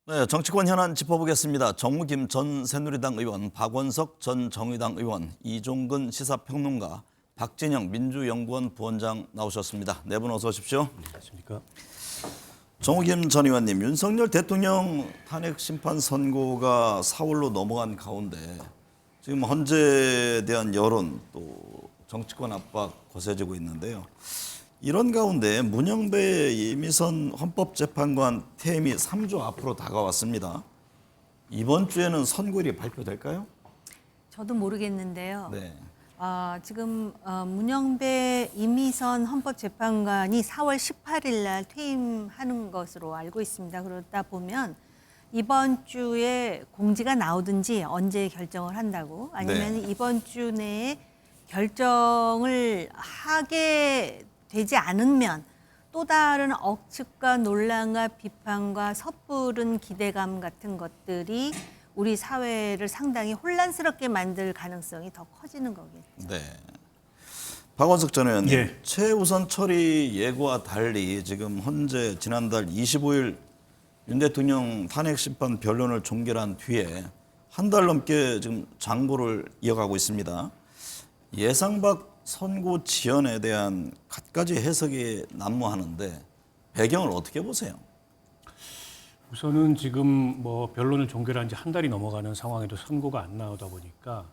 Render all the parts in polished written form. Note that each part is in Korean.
네, 정치권 현안 짚어보겠습니다. 정무김 전 새누리당 의원, 박원석 전 정의당 의원, 이종근 시사평론가, 박진영 민주연구원 부원장 나오셨습니다. 네 분 어서 오십시오. 안녕하십니까. 정무김 전 의원님, 윤석열 대통령 탄핵 심판 선고가 4월로 넘어간 가운데 지금 헌재에 대한 여론 또 정치권 압박 거세지고 있는데요. 이런 가운데 문영배 이미선 헌법재판관 퇴임이 3주 앞으로 다가왔습니다. 이번 주에는 선고일이 발표될까요? 저도 모르겠는데요. 네. 지금 문영배 이미선 헌법재판관이 4월 18일 날 퇴임하는 것으로 알고 있습니다. 그러다 보면 이번 주에 공지가 나오든지 언제 결정을 한다고 아니면 네. 이번 주 내에 결정을 하게 되지 않으면 또 다른 억측과 논란과 비판과 섣부른 기대감 같은 것들이 우리 사회를 상당히 혼란스럽게 만들 가능성이 더 커지는 거겠죠. 네. 박원석 전 의원님, 예. 최우선 처리 예고와 달리 지금 헌재 지난달 25일 윤 대통령 탄핵 심판 변론을 종결한 뒤에 한 달 넘게 지금 장고를 이어가고 있습니다. 예상 밖 선고 지연에 대한 갖가지 해석이 난무하는데 배경을 어떻게 보세요? 우선은 지금 뭐 변론을 종결한 지 한 달이 넘어가는 상황에도 선고가 안 나오다 보니까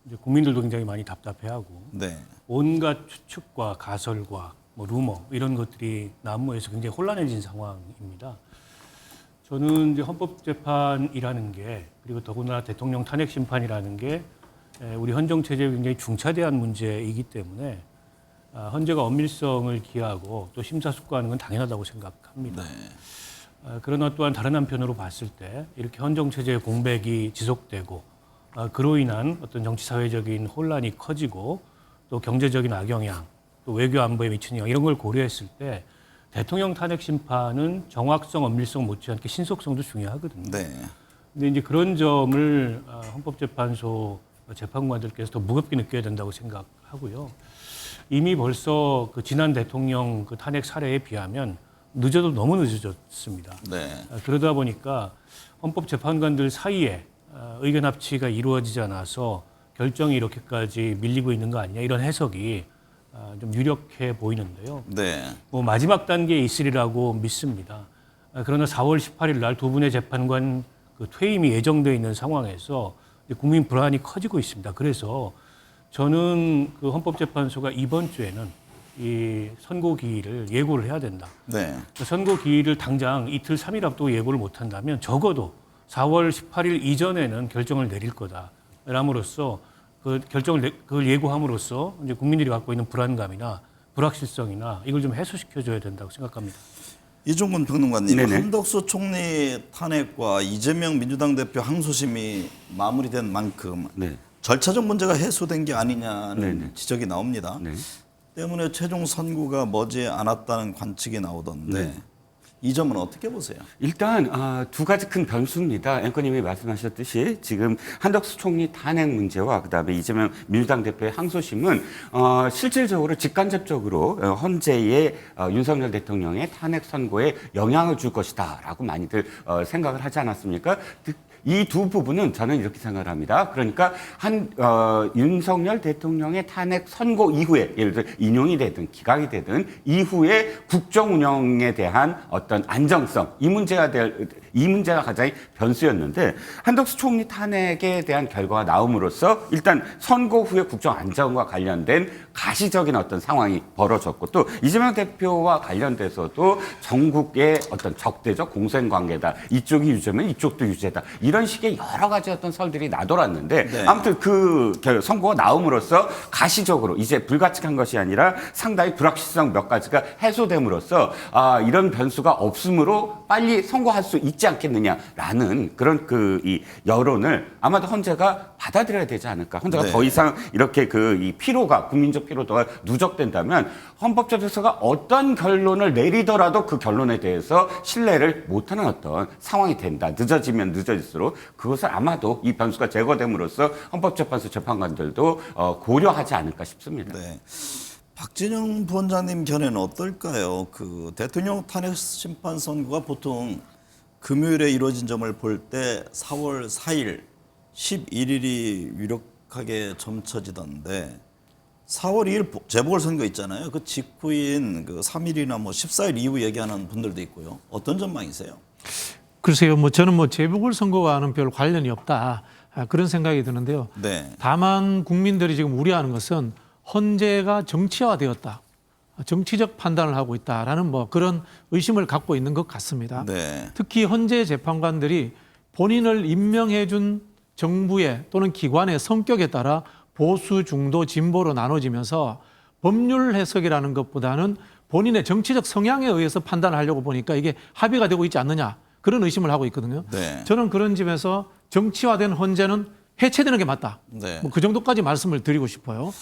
이제 국민들도 굉장히 많이 답답해하고 네. 온갖 추측과 가설과 뭐 루머 이런 것들이 난무해서 굉장히 혼란해진 상황입니다. 저는 이제 헌법재판이라는 게 그리고 더구나 대통령 탄핵 심판이라는 게 우리 헌정 체제에 굉장히 중차대한 문제이기 때문에 헌재가 엄밀성을 기하고 또 심사숙고하는 건 당연하다고 생각합니다. 네. 그러나 또한 다른 한편으로 봤을 때 이렇게 헌정 체제의 공백이 지속되고 그로 인한 어떤 정치 사회적인 혼란이 커지고 또 경제적인 악영향 또 외교 안보에 미치는 영향 이런 걸 고려했을 때 대통령 탄핵 심판은 정확성, 엄밀성 못지않게 신속성도 중요하거든요. 네. 근데 이제 그런 점을 헌법재판소 재판관들께서 더 무겁게 느껴야 된다고 생각하고요. 이미 벌써 그 지난 대통령 그 탄핵 사례에 비하면 늦어도 너무 늦어졌습니다. 네. 그러다 보니까 헌법재판관들 사이에 의견 합치가 이루어지지 않아서 결정이 이렇게까지 밀리고 있는 거 아니냐 이런 해석이 좀 유력해 보이는데요. 네. 뭐 마지막 단계에 있으리라고 믿습니다. 그러나 4월 18일 날 두 분의 재판관 그 퇴임이 예정되어 있는 상황에서 국민 불안이 커지고 있습니다. 그래서 저는 그 헌법재판소가 이번 주에는 이 선고 기일을 예고를 해야 된다. 네. 선고 기일을 당장 이틀, 3일 앞두고 예고를 못 한다면 적어도 4월 18일 이전에는 결정을 내릴 거다. 람으로써 그 그걸 예고함으로써 이제 국민들이 갖고 있는 불안감이나 불확실성이나 이걸 좀 해소시켜줘야 된다고 생각합니다. 이종근 평론가님, 네네. 한덕수 총리 탄핵과 이재명 민주당 대표 항소심이 마무리된 만큼 네. 절차적 문제가 해소된 게 아니냐는 네네. 지적이 나옵니다. 네. 때문에 최종 선고가 머지 않았다는 관측이 나오던데 네. 이 점은 어떻게 보세요? 일단 두 가지 큰 변수입니다. 앵커님이 말씀하셨듯이 지금 한덕수 총리 탄핵 문제와 그다음에 이재명 민주당 대표의 항소심은 실질적으로 직간접적으로 헌재의 윤석열 대통령의 탄핵 선고에 영향을 줄 것이다라고 많이들 생각을 하지 않았습니까? 이 두 부분은 저는 이렇게 생각을 합니다. 그러니까 윤석열 대통령의 탄핵 선고 이후에 예를 들어 인용이 되든 기각이 되든 이후에 국정 운영에 대한 어떤 안정성 이 문제가 가장 변수였는데 한덕수 총리 탄핵에 대한 결과가 나옴으로써 일단 선고 후에 국정 안정과 관련된 가시적인 어떤 상황이 벌어졌고 또 이재명 대표와 관련돼서도 전국의 어떤 적대적 공생관계다. 이쪽이 유죄면 이쪽도 유죄다. 이런 식의 여러 가지 어떤 설들이 나돌았는데 네. 아무튼 그 선고가 나옴으로써 가시적으로 이제 불가측한 것이 아니라 상당히 불확실성 몇 가지가 해소됨으로써 이런 변수가 없으므로 빨리 선고할 수 있지 않겠느냐라는 그런 이 여론을 아마도 헌재가 받아들여야 되지 않을까. 헌재가 네. 더 이상 이렇게 이 피로가 국민적 피로도가 누적된다면 헌법재판소가 어떤 결론을 내리더라도 그 결론에 대해서 신뢰를 못하는 어떤 상황이 된다. 늦어지면 늦어질수록 그것을 아마도 이 변수가 제거됨으로써 헌법재판소 재판관들도 고려하지 않을까 싶습니다. 네. 박진영 부원장님 견해는 어떨까요? 그 대통령 탄핵 심판 선고가 보통 금요일에 이루어진 점을 볼 때 4월 4일, 11일이 유력하게 점쳐지던데 4월 2일 재보궐선거 있잖아요. 그 직후인 그 3일이나 뭐 14일 이후 얘기하는 분들도 있고요. 어떤 전망이세요? 글쎄요, 저는 재보궐선거와는 별 관련이 없다. 그런 생각이 드는데요. 네. 다만 국민들이 지금 우려하는 것은 헌재가 정치화되었다. 정치적 판단을 하고 있다라는 그런 의심을 갖고 있는 것 같습니다. 네. 특히 헌재 재판관들이 본인을 임명해 준 정부의 또는 기관의 성격에 따라 보수, 중도, 진보로 나눠지면서 법률 해석이라는 것보다는 본인의 정치적 성향에 의해서 판단을 하려고 보니까 이게 합의가 되고 있지 않느냐 그런 의심을 하고 있거든요. 네. 저는 그런 점에서 정치화된 헌재는 해체되는 게 맞다. 네. 그 정도까지 말씀을 드리고 싶어요.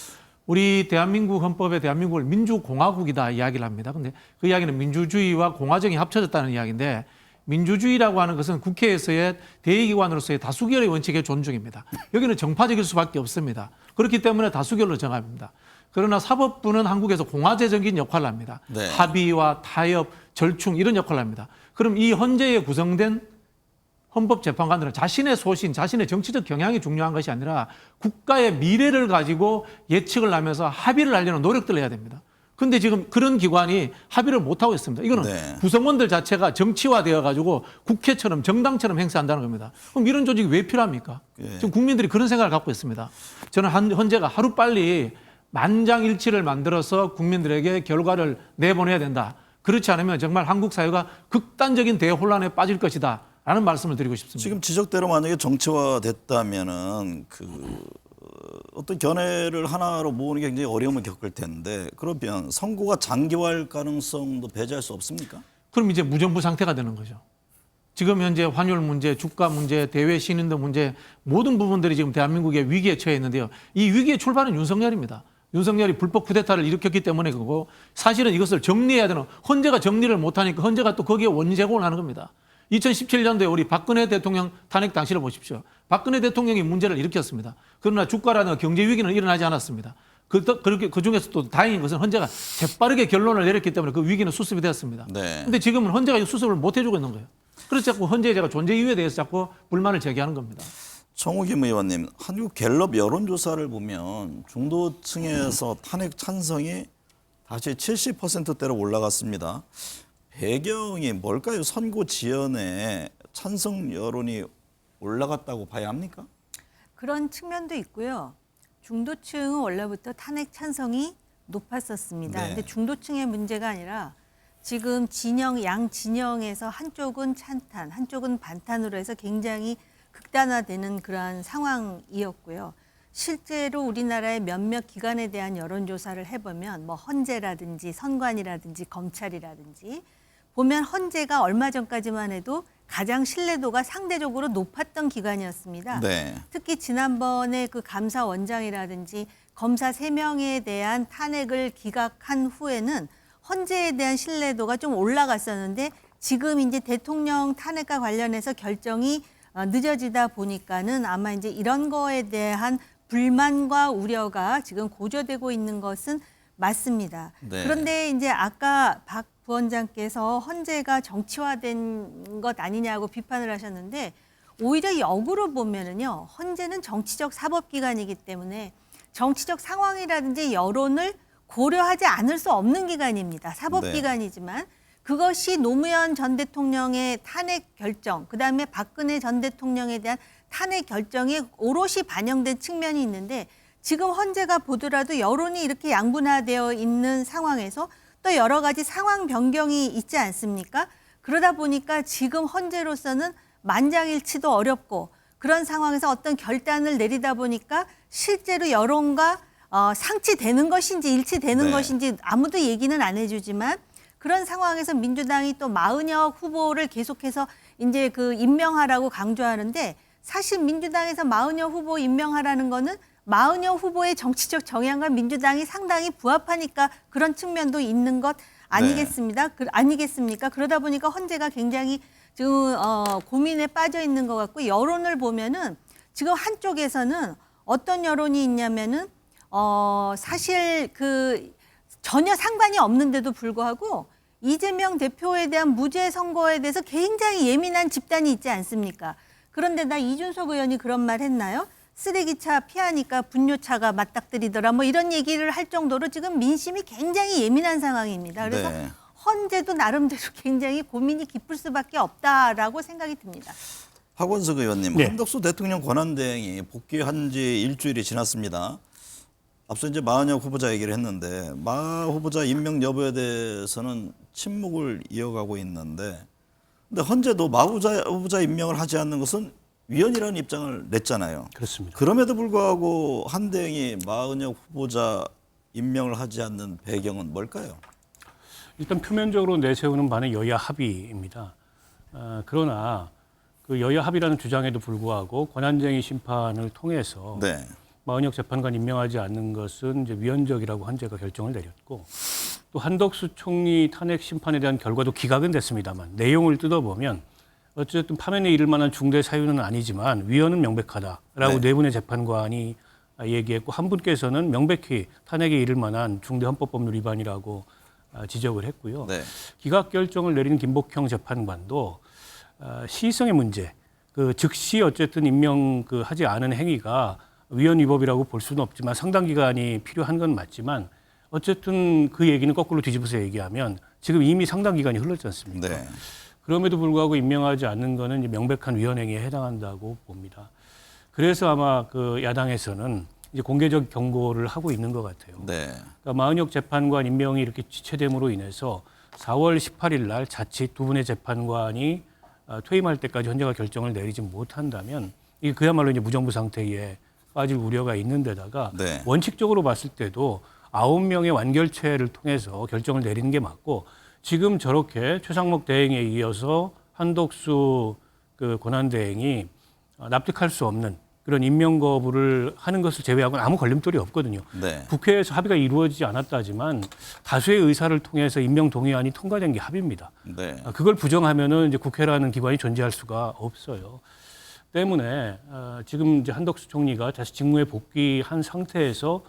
우리 대한민국 헌법에 대한민국을 민주공화국이다 이야기를 합니다. 근데 그 이야기는 민주주의와 공화정이 합쳐졌다는 이야기인데 민주주의라고 하는 것은 국회에서의 대의기관으로서의 다수결의 원칙의 존중입니다. 여기는 정파적일 수밖에 없습니다. 그렇기 때문에 다수결로 정합니다. 그러나 사법부는 한국에서 공화제적인 역할을 합니다. 네. 합의와 타협, 절충 이런 역할을 합니다. 그럼 이 헌재에 구성된 헌법재판관들은 자신의 소신, 자신의 정치적 경향이 중요한 것이 아니라 국가의 미래를 가지고 예측을 하면서 합의를 하려는 노력들을 해야 됩니다. 그런데 지금 그런 기관이 합의를 못하고 있습니다. 이거는 네. 구성원들 자체가 정치화되어 가지고 국회처럼 정당처럼 행사한다는 겁니다. 그럼 이런 조직이 왜 필요합니까? 예. 지금 국민들이 그런 생각을 갖고 있습니다. 저는 헌재가 하루빨리 만장일치를 만들어서 국민들에게 결과를 내보내야 된다. 그렇지 않으면 정말 한국 사회가 극단적인 대혼란에 빠질 것이다. 라는 말씀을 드리고 싶습니다. 지금 지적대로 만약에 정치화됐다면은 어떤 견해를 하나로 모으는 게 굉장히 어려움을 겪을 텐데 그러면 선거가 장기화할 가능성도 배제할 수 없습니까? 그럼 이제 무정부 상태가 되는 거죠. 지금 현재 환율 문제, 주가 문제, 대외 신인도 문제 모든 부분들이 지금 대한민국의 위기에 처해 있는데요. 이 위기의 출발은 윤석열입니다. 윤석열이 불법 쿠데타를 일으켰기 때문에 그거고 사실은 이것을 정리해야 되는 헌재가 정리를 못하니까 헌재가 또 거기에 원인 제공을 하는 겁니다. 2017년도에 우리 박근혜 대통령 탄핵 당시를 보십시오. 박근혜 대통령이 문제를 일으켰습니다. 그러나 주가라든가 경제 위기는 일어나지 않았습니다. 그 중에서 또 다행인 것은 헌재가 재빠르게 결론을 내렸기 때문에 그 위기는 수습이 되었습니다. 네. 그런데 지금은 헌재가 수습을 못 해주고 있는 거예요. 그래서 자꾸 헌재가 존재 이유에 대해서 자꾸 불만을 제기하는 겁니다. 정우김 의원님, 한국 갤럽 여론조사를 보면 중도층에서 탄핵 찬성이 다시 70%대로 올라갔습니다. 배경이 뭘까요? 선거 지연에 찬성 여론이 올라갔다고 봐야 합니까? 그런 측면도 있고요. 중도층은 원래부터 탄핵 찬성이 높았었습니다. 네. 근데 중도층의 문제가 아니라 지금 양 진영에서 한쪽은 찬탄, 한쪽은 반탄으로 해서 굉장히 극단화되는 그러한 상황이었고요. 실제로 우리나라의 몇몇 기관에 대한 여론조사를 해보면 헌재라든지 선관위라든지 검찰이라든지 보면 헌재가 얼마 전까지만 해도 가장 신뢰도가 상대적으로 높았던 기관이었습니다. 네. 특히 지난번에 그 감사원장이라든지 검사 3명에 대한 탄핵을 기각한 후에는 헌재에 대한 신뢰도가 좀 올라갔었는데 지금 이제 대통령 탄핵과 관련해서 결정이 늦어지다 보니까는 아마 이제 이런 거에 대한 불만과 우려가 지금 고조되고 있는 것은 맞습니다. 네. 그런데 이제 아까 박 부원장께서 헌재가 정치화된 것 아니냐고 비판을 하셨는데 오히려 역으로 보면은요, 헌재는 정치적 사법기관이기 때문에 정치적 상황이라든지 여론을 고려하지 않을 수 없는 기관입니다. 사법기관이지만 그것이 노무현 전 대통령의 탄핵 결정, 그다음에 박근혜 전 대통령에 대한 탄핵 결정이 오롯이 반영된 측면이 있는데 지금 헌재가 보더라도 여론이 이렇게 양분화되어 있는 상황에서 또 여러 가지 상황 변경이 있지 않습니까? 그러다 보니까 지금 헌재로서는 만장일치도 어렵고 그런 상황에서 어떤 결단을 내리다 보니까 실제로 여론과 상치되는 것인지 일치되는 네. 것인지 아무도 얘기는 안 해주지만 그런 상황에서 민주당이 또 마은혁 후보를 계속해서 이제 임명하라고 강조하는데 사실 민주당에서 마은혁 후보 임명하라는 거는 마은혁 후보의 정치적 정향과 민주당이 상당히 부합하니까 그런 측면도 있는 것 아니겠습니다. 아니겠습니까? 그러다 보니까 헌재가 굉장히 지금 고민에 빠져 있는 것 같고 여론을 보면은 지금 한쪽에서는 어떤 여론이 있냐면은 사실 전혀 상관이 없는데도 불구하고 이재명 대표에 대한 무죄 선고에 대해서 굉장히 예민한 집단이 있지 않습니까? 그런데다 이준석 의원이 그런 말 했나요? 쓰레기차 피하니까 분뇨차가 맞닥뜨리더라. 뭐 이런 얘기를 할 정도로 지금 민심이 굉장히 예민한 상황입니다. 그래서 네. 헌재도 나름대로 굉장히 고민이 깊을 수밖에 없다라고 생각이 듭니다. 박원석 의원님, 네. 한덕수 대통령 권한대행이 복귀한 지 일주일이 지났습니다. 앞서 이제 마은혁 후보자 얘기를 했는데 마 후보자 임명 여부에 대해서는 침묵을 이어가고 있는데 근데 헌재도 마 후보자 임명을 하지 않는 것은 위헌이라는 입장을 냈잖아요. 그렇습니다. 그럼에도 불구하고 한대행이 마은혁 후보자 임명을 하지 않는 배경은 뭘까요? 일단 표면적으로 내세우는 바는 여야 합의입니다. 그러나 그 여야 합의라는 주장에도 불구하고 권한쟁의 심판을 통해서 네. 마은혁 재판관 임명하지 않는 것은 이제 위헌적이라고 헌재가 결정을 내렸고 또 한덕수 총리 탄핵 심판에 대한 결과도 기각은 됐습니다만 내용을 뜯어보면 어쨌든 파면에 이를 만한 중대 사유는 아니지만 위헌은 명백하다라고 네. 네 분의 재판관이 얘기했고 한 분께서는 명백히 탄핵에 이를 만한 중대 헌법법률 위반이라고 지적을 했고요. 네. 기각 결정을 내린 김복형 재판관도 시의성의 문제, 그 즉시 어쨌든 임명 하지 않은 행위가 위헌 위법이라고 볼 수는 없지만 상당 기간이 필요한 건 맞지만 어쨌든 그 얘기는 거꾸로 뒤집어서 얘기하면 지금 이미 상당 기간이 흘렀지 않습니까? 네. 그럼에도 불구하고 임명하지 않는 거는 이제 명백한 위헌 행위에 해당한다고 봅니다. 그래서 아마 그 야당에서는 이제 공개적 경고를 하고 있는 것 같아요. 네. 그러니까 마은혁 재판관 임명이 이렇게 지체됨으로 인해서 4월 18일 날 자칫 두 분의 재판관이 퇴임할 때까지 헌재가 결정을 내리지 못한다면 이게 그야말로 이제 무정부 상태에 빠질 우려가 있는 데다가 네. 원칙적으로 봤을 때도 9명의 완결체를 통해서 결정을 내리는 게 맞고 지금 저렇게 최상목 대행에 이어서 한덕수 그 권한대행이 납득할 수 없는 그런 임명 거부를 하는 것을 제외하고는 아무 걸림돌이 없거든요. 네. 국회에서 합의가 이루어지지 않았다지만 다수의 의사를 통해서 임명 동의안이 통과된 게 합의입니다. 네. 그걸 부정하면은 이제 국회라는 기관이 존재할 수가 없어요. 때문에 지금 이제 한덕수 총리가 다시 직무에 복귀한 상태에서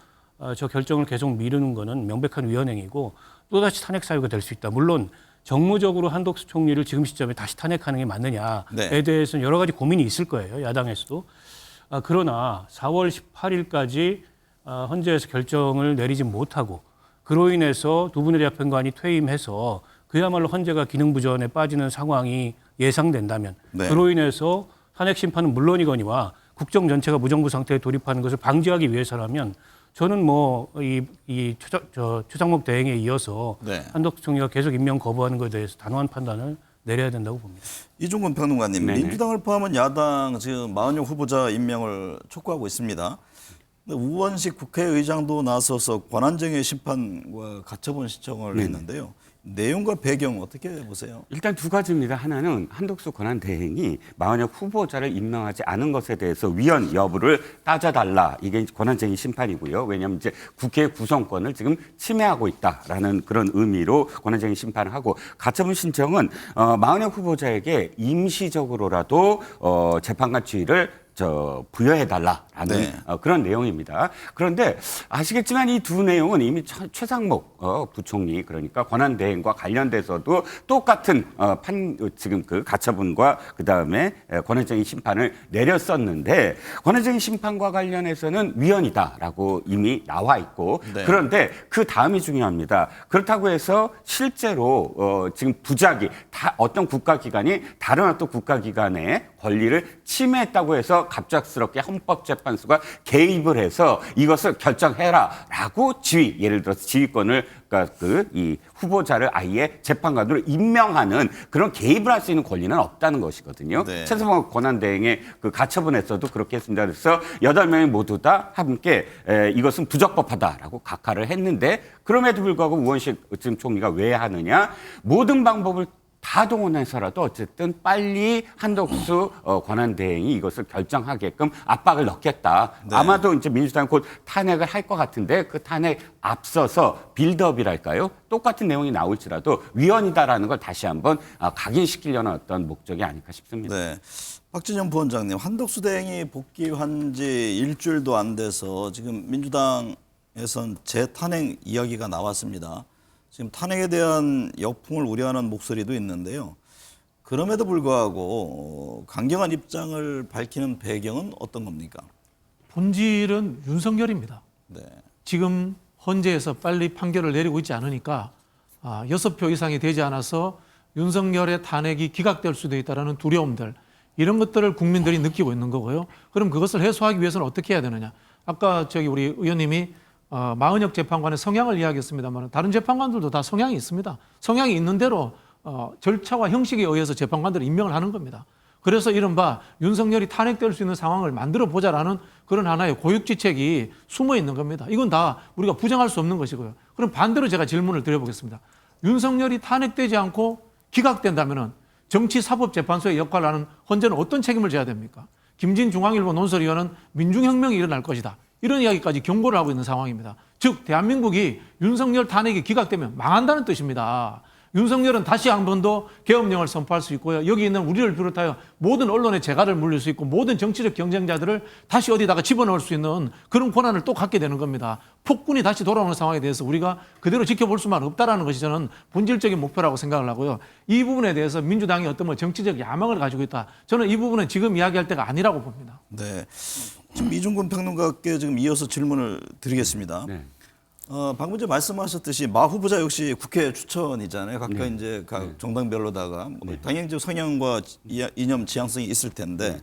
저 결정을 계속 미루는 것은 명백한 위헌행위고 또다시 탄핵 사유가 될 수 있다. 물론 정무적으로 한덕수 총리를 지금 시점에 다시 탄핵하는 게 맞느냐에 네. 대해서는 여러 가지 고민이 있을 거예요. 야당에서도. 그러나 4월 18일까지 헌재에서 결정을 내리지 못하고 그로 인해서 두 분의 재판관이 퇴임해서 그야말로 헌재가 기능부전에 빠지는 상황이 예상된다면 네. 그로 인해서 탄핵 심판은 물론이거니와 국정 전체가 무정부 상태에 돌입하는 것을 방지하기 위해서라면 저는 뭐 이 최상목 대행에 이어서 네. 한덕수 총리가 계속 임명 거부하는 것에 대해서 단호한 판단을 내려야 된다고 봅니다. 이종근 평론가님, 네네. 민주당을 포함한 야당 지금 마은혁 후보자 임명을 촉구하고 있습니다. 근데 우원식 국회의장도 나서서 권한쟁의 심판과 가처분 신청을 네네. 했는데요. 내용과 배경 어떻게 보세요? 일단 두 가지입니다. 하나는 한덕수 권한대행이 마은혁 후보자를 임명하지 않은 것에 대해서 위헌 여부를 따져달라. 이게 권한쟁의 심판이고요. 왜냐하면 이제 국회 구성권을 지금 침해하고 있다라는 그런 의미로 권한쟁의 심판을 하고 가처분 신청은 마은혁 후보자에게 임시적으로라도 재판관 지위를 부여해달라라는 네. 그런 내용입니다. 그런데 아시겠지만 이 두 내용은 이미 최상목 부총리 그러니까 권한대행과 관련돼서도 똑같은 지금 그 가처분과 그 다음에 권한쟁의 심판을 내렸었는데 권한쟁의 심판과 관련해서는 위헌이다라고 이미 나와 있고 네. 그런데 그 다음이 중요합니다. 그렇다고 해서 실제로 지금 부작위 어떤 국가기관이 다른 어떤 국가기관의 권리를 침해했다고 해서 갑작스럽게 헌법재판소가 개입을 해서 이것을 결정해라라고 예를 들어서 지휘권을 그러니까 이 후보자를 아예 재판관으로 임명하는 그런 개입을 할 수 있는 권리는 없다는 것이거든요. 네. 최상목 권한대행의 그 가처분에서도 그렇게 했습니다. 그래서 8명이 모두 다 함께 이것은 부적법하다라고 각하를 했는데 그럼에도 불구하고 우원식 지금 총리가 왜 하느냐? 모든 방법을 다 동원해서라도 어쨌든 빨리 한덕수 권한대행이 이것을 결정하게끔 압박을 넣겠다. 네. 아마도 이제 민주당 곧 탄핵을 할 것 같은데 그 탄핵 앞서서 빌드업이랄까요? 똑같은 내용이 나올지라도 위헌이다라는 걸 다시 한번 각인시키려는 어떤 목적이 아닐까 싶습니다. 네. 박진영 부원장님, 한덕수 대행이 복귀한 지 일주일도 안 돼서 지금 민주당에선 재탄핵 이야기가 나왔습니다. 지금 탄핵에 대한 역풍을 우려하는 목소리도 있는데요. 그럼에도 불구하고 강경한 입장을 밝히는 배경은 어떤 겁니까? 본질은 윤석열입니다. 네. 지금 헌재에서 빨리 판결을 내리고 있지 않으니까 6표 이상이 되지 않아서 윤석열의 탄핵이 기각될 수도 있다는 두려움들, 이런 것들을 국민들이 느끼고 있는 거고요. 그럼 그것을 해소하기 위해서는 어떻게 해야 되느냐. 아까 우리 의원님이 마은혁 재판관의 성향을 이야기했습니다만 다른 재판관들도 다 성향이 있습니다. 성향이 있는 대로 절차와 형식에 의해서 재판관들을 임명을 하는 겁니다. 그래서 이른바 윤석열이 탄핵될 수 있는 상황을 만들어 보자라는 그런 하나의 고육지책이 숨어 있는 겁니다. 이건 다 우리가 부정할 수 없는 것이고요. 그럼 반대로 제가 질문을 드려보겠습니다. 윤석열이 탄핵되지 않고 기각된다면 정치사법재판소의 역할을 하는 헌재는 어떤 책임을 져야 됩니까? 김진중앙일보 논설위원은 민중혁명이 일어날 것이다. 이런 이야기까지 경고를 하고 있는 상황입니다. 즉 대한민국이 윤석열 탄핵이 기각되면 망한다는 뜻입니다. 윤석열은 다시 한 번 더 계엄령을 선포할 수 있고요. 여기 있는 우리를 비롯하여 모든 언론의 재갈을 물릴 수 있고 모든 정치적 경쟁자들을 다시 어디다가 집어넣을 수 있는 그런 권한을 또 갖게 되는 겁니다. 폭군이 다시 돌아오는 상황에 대해서 우리가 그대로 지켜볼 수만 없다라는 것이 저는 본질적인 목표라고 생각을 하고요. 이 부분에 대해서 민주당이 어떤 정치적 야망을 가지고 있다. 저는 이 부분은 지금 이야기할 때가 아니라고 봅니다. 네. 지금 이중근 평론가께 지금 이어서 질문을 드리겠습니다. 네. 방금 전에 말씀하셨듯이 마 후보자 역시 국회 추천이잖아요. 각각 네. 이제 각 정당별로다가 뭐 당연히 성향과 이념 지향성이 있을 텐데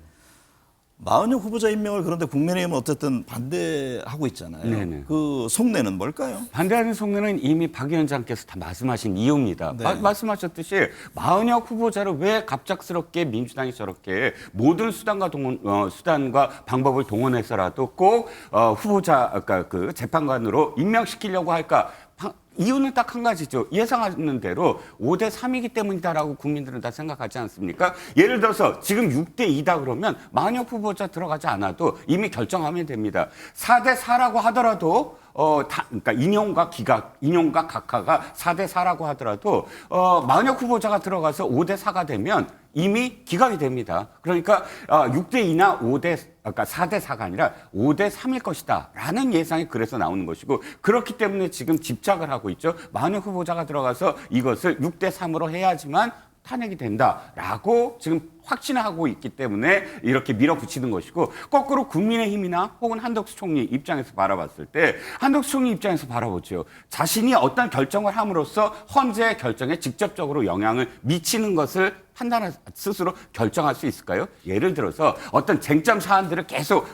마은혁 후보자 임명을 그런데 국민의힘은 어쨌든 반대하고 있잖아요. 네네. 그 속내는 뭘까요? 반대하는 속내는 이미 박 위원장께서 다 말씀하신 이유입니다. 네. 말씀하셨듯이 마은혁 후보자를 왜 갑작스럽게 민주당이 저렇게 모든 수단과 방법을 동원해서라도 꼭 후보자, 그러니까 그 재판관으로 임명시키려고 할까? 이유는 딱 한 가지죠. 예상하는 대로 5대 3이기 때문이다라고 국민들은 다 생각하지 않습니까? 예를 들어서 지금 6대 2다 그러면 마은혁 후보자 들어가지 않아도 이미 결정하면 됩니다. 4대 4라고 하더라도 그러니까 인용과 각하가 4대 4라고 하더라도 마은혁 후보자가 들어가서 5대 4가 되면 이미 기각이 됩니다. 그러니까 6대 2나 그러니까 4대 4가 아니라 5대 3일 것이다라는 예상이 그래서 나오는 것이고 그렇기 때문에 지금 집착을 하고 있죠. 마은혁 후보자가 들어가서 이것을 6대 3으로 해야지만 탄핵이 된다라고 지금 확신하고 있기 때문에 이렇게 밀어붙이는 것이고 거꾸로 국민의힘이나 혹은 한덕수 총리 입장에서 바라봤을 때 한덕수 총리 입장에서 바라보죠. 자신이 어떤 결정을 함으로써 헌재의 결정에 직접적으로 영향을 미치는 것을 판단할 스스로 결정할 수 있을까요? 예를 들어서 어떤 쟁점 사안들을 계속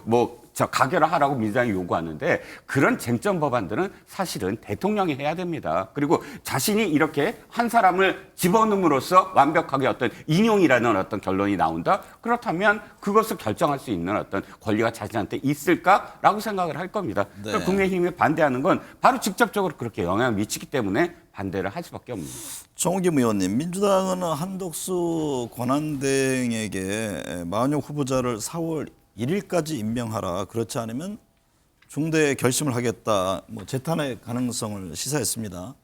가결하라고 민주당이 요구하는데 그런 쟁점 법안들은 사실은 대통령이 해야 됩니다. 그리고 자신이 이렇게 한 사람을 집어넣음으로써 완벽하게 어떤 인용이라는 어떤 결론이 나온다? 그렇다면 그것을 결정할 수 있는 어떤 권리가 자신한테 있을까라고 생각을 할 겁니다. 네. 그러니까 국민의힘이 반대하는 건 바로 직접적으로 그렇게 영향을 미치기 때문에 반대를 할 수밖에 없는 거죠. 정우김 의원님, 민주당은 한덕수 권한대행에게 마은혁 후보자를 4월 1일까지 임명하라. 그렇지 않으면 중대 결심을 하겠다. 재탄핵 가능성을 시사했습니다.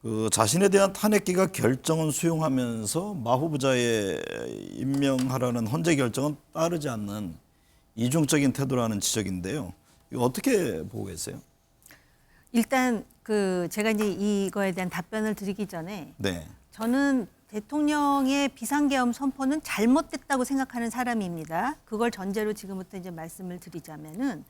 그 자신에 대한 탄핵 기각 결정은 수용하면서 마 후보자의 임명하라는 헌재 결정은 따르지 않는 이중적인 태도라는 지적인데요. 이거 어떻게 보고 계세요? 일단 제가 이제 이거에 대한 답변을 드리기 전에 네. 저는 대통령의 비상계엄 선포는 잘못됐다고 생각하는 사람입니다. 그걸 전제로 지금부터 이제 말씀을 드리자면은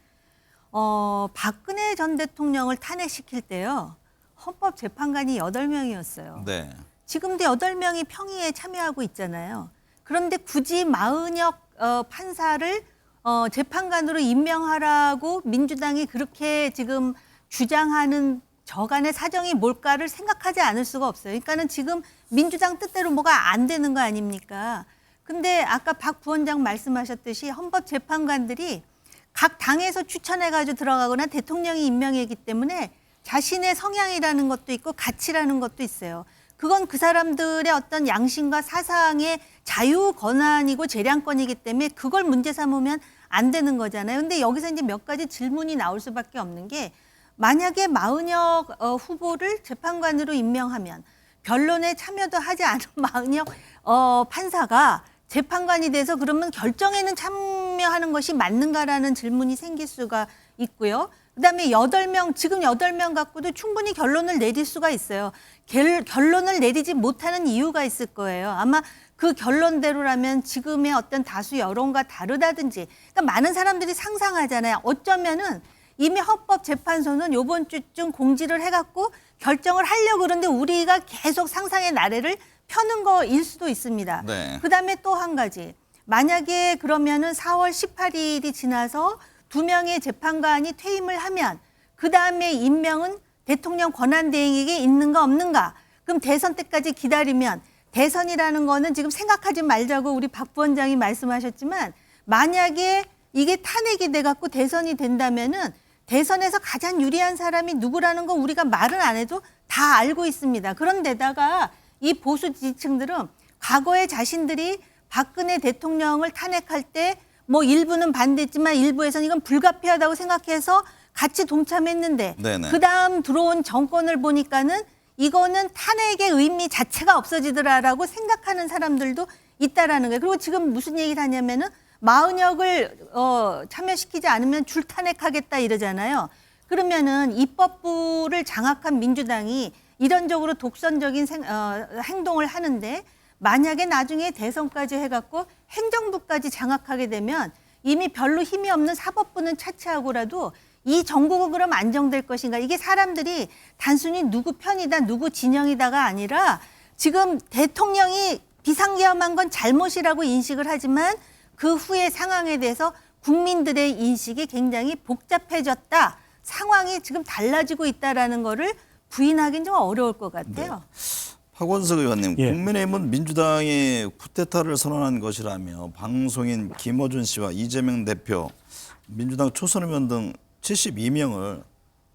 박근혜 전 대통령을 탄핵시킬 때요. 헌법재판관이 8명이었어요. 네. 지금도 8명이 평의에 참여하고 있잖아요. 그런데 굳이 마은혁 판사를 재판관으로 임명하라고 민주당이 그렇게 지금 주장하는 저간의 사정이 뭘까를 생각하지 않을 수가 없어요. 그러니까는 지금 민주당 뜻대로 뭐가 안 되는 거 아닙니까? 근데 아까 박 부원장 말씀하셨듯이 헌법재판관들이 각 당에서 추천해가지고 들어가거나 대통령이 임명이기 때문에 자신의 성향이라는 것도 있고 가치라는 것도 있어요. 그건 그 사람들의 어떤 양심과 사상의 자유 권한이고 재량권이기 때문에 그걸 문제 삼으면 안 되는 거잖아요. 근데 여기서 이제 몇 가지 질문이 나올 수밖에 없는 게 만약에 마은혁 후보를 재판관으로 임명하면 변론에 참여도 하지 않은 마은혁 판사가 재판관이 돼서 그러면 결정에는 참여하는 것이 맞는가라는 질문이 생길 수가 있고요. 그다음에 8명, 지금 8명 갖고도 충분히 결론을 내릴 수가 있어요. 결론을 내리지 못하는 이유가 있을 거예요. 아마 그 결론대로라면 지금의 어떤 다수 여론과 다르다든지, 그러니까 많은 사람들이 상상하잖아요. 어쩌면은 이미 헌법재판소는 이번 주쯤 공지를 해갖고 결정을 하려고 그러는데 우리가 계속 상상의 나래를 펴는 거일 수도 있습니다. 네. 그다음에 또 한 가지, 만약에 그러면은 4월 18일이 지나서 2명의 재판관이 퇴임을 하면 그 다음에 임명은 대통령 권한대행에게 있는가 없는가? 그럼 대선 때까지 기다리면, 대선이라는 거는 지금 생각하지 말자고 우리 박 부원장이 말씀하셨지만, 만약에 이게 탄핵이 돼갖고 대선이 된다면은 대선에서 가장 유리한 사람이 누구라는 거 우리가 말은 안 해도 다 알고 있습니다. 그런데다가 이 보수 지지층들은 과거에 자신들이 박근혜 대통령을 탄핵할 때 뭐 일부는 반대했지만 일부에서는 이건 불가피하다고 생각해서 같이 동참했는데, 네네. 그다음 들어온 정권을 보니까는 이거는 탄핵의 의미 자체가 없어지더라라고 생각하는 사람들도 있다라는 거예요. 그리고 지금 무슨 얘기를 하냐면은 마은혁을 참여시키지 않으면 줄탄핵하겠다 이러잖아요. 그러면은 입법부를 장악한 민주당이 이런적으로 독선적인 행동을 하는데, 만약에 나중에 대선까지 해갖고 행정부까지 장악하게 되면 이미 별로 힘이 없는 사법부는 차치하고라도 이 정국은 그럼 안정될 것인가? 이게 사람들이 단순히 누구 편이다, 누구 진영이다가 아니라 지금 대통령이 비상계엄한 건 잘못이라고 인식을 하지만 그 후의 상황에 대해서 국민들의 인식이 굉장히 복잡해졌다. 상황이 지금 달라지고 있다라는 거를 부인하기는 좀 어려울 것 같아요. 박원석 의원님, 예. 국민의힘은 민주당이 쿠데타를 선언한 것이라며 방송인 김어준 씨와 이재명 대표, 민주당 초선 의원 등 72명을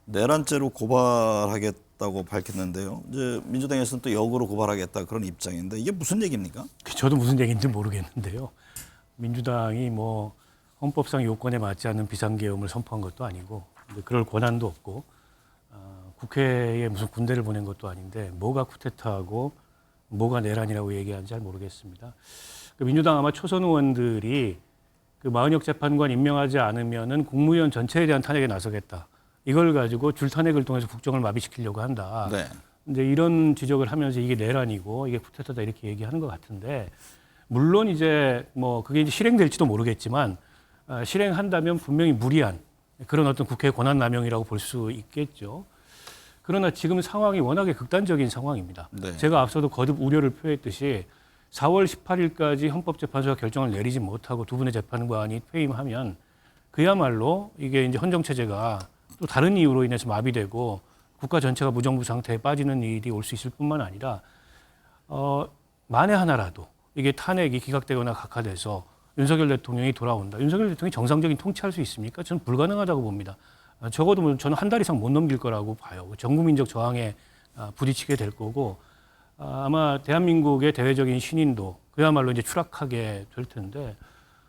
내란죄로 고발하겠다고 밝혔는데요. 이제 민주당에서는 또 역으로 고발하겠다 그런 입장인데 이게 무슨 얘기입니까? 저도 무슨 얘기인지 모르겠는데요. 민주당이 뭐 헌법상 요건에 맞지 않는 비상계엄을 선포한 것도 아니고 그럴 권한도 없고 국회에 무슨 군대를 보낸 것도 아닌데 뭐가 쿠데타하고 뭐가 내란이라고 얘기하는지 잘 모르겠습니다. 민주당 아마 초선 의원들이 그 마은혁 재판관 임명하지 않으면은 국무위원 전체에 대한 탄핵에 나서겠다. 이걸 가지고 줄탄핵을 통해서 국정을 마비시키려고 한다. 네. 이제 이런 지적을 하면서 이게 내란이고 이게 쿠데타다 이렇게 얘기하는 것 같은데, 물론 이제 뭐 그게 이제 실행될지도 모르겠지만 실행한다면 분명히 무리한 그런 어떤 국회 권한 남용이라고 볼 수 있겠죠. 그러나 지금 상황이 워낙에 극단적인 상황입니다. 네. 제가 앞서도 거듭 우려를 표했듯이 4월 18일까지 헌법재판소가 결정을 내리지 못하고 두 분의 재판관이 퇴임하면 그야말로 이게 이제 헌정체제가 또 다른 이유로 인해서 마비되고 국가 전체가 무정부 상태에 빠지는 일이 올 수 있을 뿐만 아니라 만에 하나라도 이게 탄핵이 기각되거나 각하돼서 윤석열 대통령이 돌아온다. 윤석열 대통령이 정상적인 통치할 수 있습니까? 저는 불가능하다고 봅니다. 적어도 저는 한 달 이상 못 넘길 거라고 봐요. 전국민적 저항에 부딪히게 될 거고, 아마 대한민국의 대외적인 신인도 그야말로 이제 추락하게 될 텐데,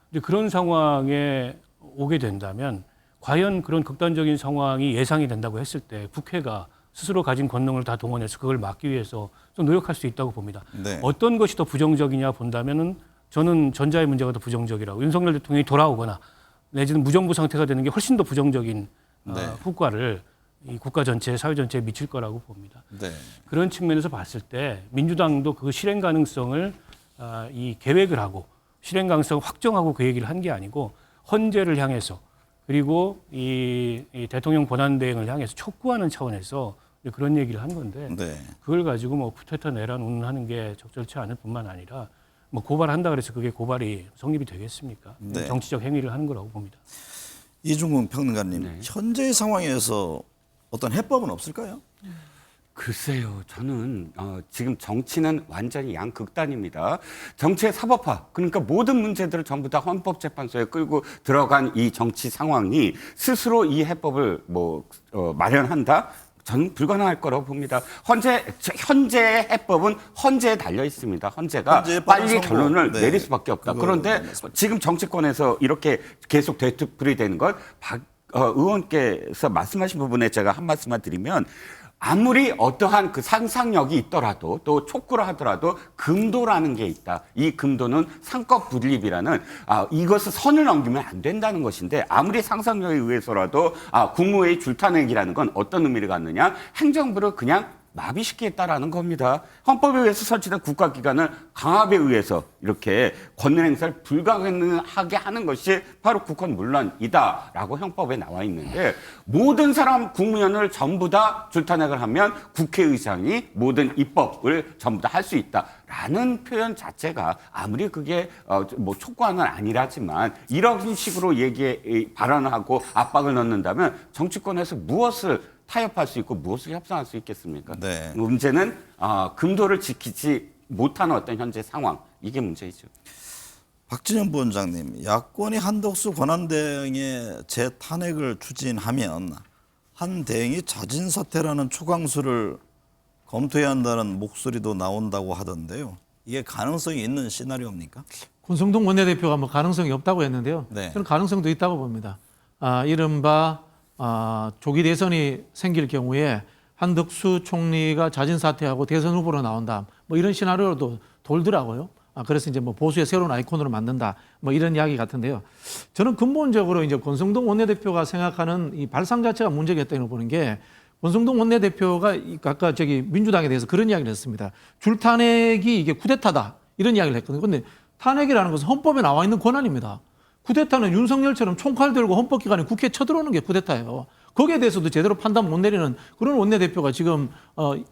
이제 그런 상황에 오게 된다면 과연 그런 극단적인 상황이 예상이 된다고 했을 때 국회가 스스로 가진 권능을 다 동원해서 그걸 막기 위해서 좀 노력할 수 있다고 봅니다. 네. 어떤 것이 더 부정적이냐 본다면은 저는 전자의 문제가 더 부정적이라고, 윤석열 대통령이 돌아오거나 내지는 무정부 상태가 되는 게 훨씬 더 부정적인 네. 효과를 이 국가 전체, 사회 전체에 미칠 거라고 봅니다. 네. 그런 측면에서 봤을 때 민주당도 그 실행 가능성을 이 계획을 하고 실행 가능성을 확정하고 그 얘기를 한 게 아니고 헌재를 향해서, 그리고 이 대통령 권한 대행을 향해서 촉구하는 차원에서 그런 얘기를 한 건데, 네. 그걸 가지고 뭐 쿠데타 내란 운운하는 게 적절치 않을 뿐만 아니라 뭐 고발한다 그래서 그게 고발이 성립이 되겠습니까? 네. 정치적 행위를 하는 거라고 봅니다. 이중근 평론가님, 네. 현재의 상황에서 어떤 해법은 없을까요? 글쎄요, 저는 지금 정치는 완전히 양극단입니다. 정치의 사법화, 그러니까 모든 문제들을 전부 다 헌법재판소에 끌고 들어간 이 정치 상황이 스스로 이 해법을 마련한다? 저는 불가능할 거라고 봅니다. 현재의 해법은 헌재에 달려 있습니다. 헌재가 헌재에 빨리 빠른 선고. 결론을 네. 내릴 수밖에 없다. 그런데 지금 정치권에서 이렇게 계속 되풀이되는 건 박 의원께서 말씀하신 부분에 제가 한 말씀만 드리면, 아무리 어떠한 그 상상력이 있더라도 또 촉구를 하더라도 금도라는 게 있다. 이 금도는 상법 분립이라는 이것을 선을 넘기면 안 된다는 것인데 아무리 상상력에 의해서라도 국무회의 줄탄핵이라는 건 어떤 의미를 갖느냐? 행정부를 그냥 마비시키겠다라는 겁니다. 헌법에 의해서 설치된 국가기관을 강압에 의해서 이렇게 권능 행사를 불가능하게 하는 것이 바로 국헌 문란이다라고 형법에 나와 있는데 모든 사람 국무위원을 전부 다 줄탄핵을 하면 국회의장이 모든 입법을 전부 다 할 수 있다라는 표현 자체가 아무리 그게 뭐 촉구하는 아니라지만 이런 식으로 발언을 하고 압박을 넣는다면 정치권에서 무엇을 타협할 수 있고 무엇을 협상할 수 있겠습니까? 네. 문제는 금도를 지키지 못하는 어떤 현재 상황, 이게 문제이죠. 박진영 부원장님, 야권이 한덕수 권한대행의 재탄핵을 추진하면 한 대행이 자진 사퇴라는 초강수를 검토해야 한다는 목소리도 나온다고 하던데요. 이게 가능성이 있는 시나리오입니까? 권성동 원내대표가 뭐 가능성이 없다고 했는데요. 네. 저는 가능성도 있다고 봅니다. 이른바 조기 대선이 생길 경우에 한덕수 총리가 자진 사퇴하고 대선 후보로 나온다. 뭐 이런 시나리오도 돌더라고요. 그래서 이제 뭐 보수의 새로운 아이콘으로 만든다. 뭐 이런 이야기 같은데요. 저는 근본적으로 이제 권성동 원내대표가 생각하는 이 발상 자체가 문제가 있다고 보는 게 권성동 원내대표가 아까 민주당에 대해서 그런 이야기를 했습니다. 줄탄핵이 이게 쿠데타다. 이런 이야기를 했거든요. 근데 탄핵이라는 것은 헌법에 나와 있는 권한입니다. 쿠데타는 윤석열처럼 총칼 들고 헌법기관에 국회에 쳐들어오는 게 쿠데타예요. 거기에 대해서도 제대로 판단 못 내리는 그런 원내대표가 지금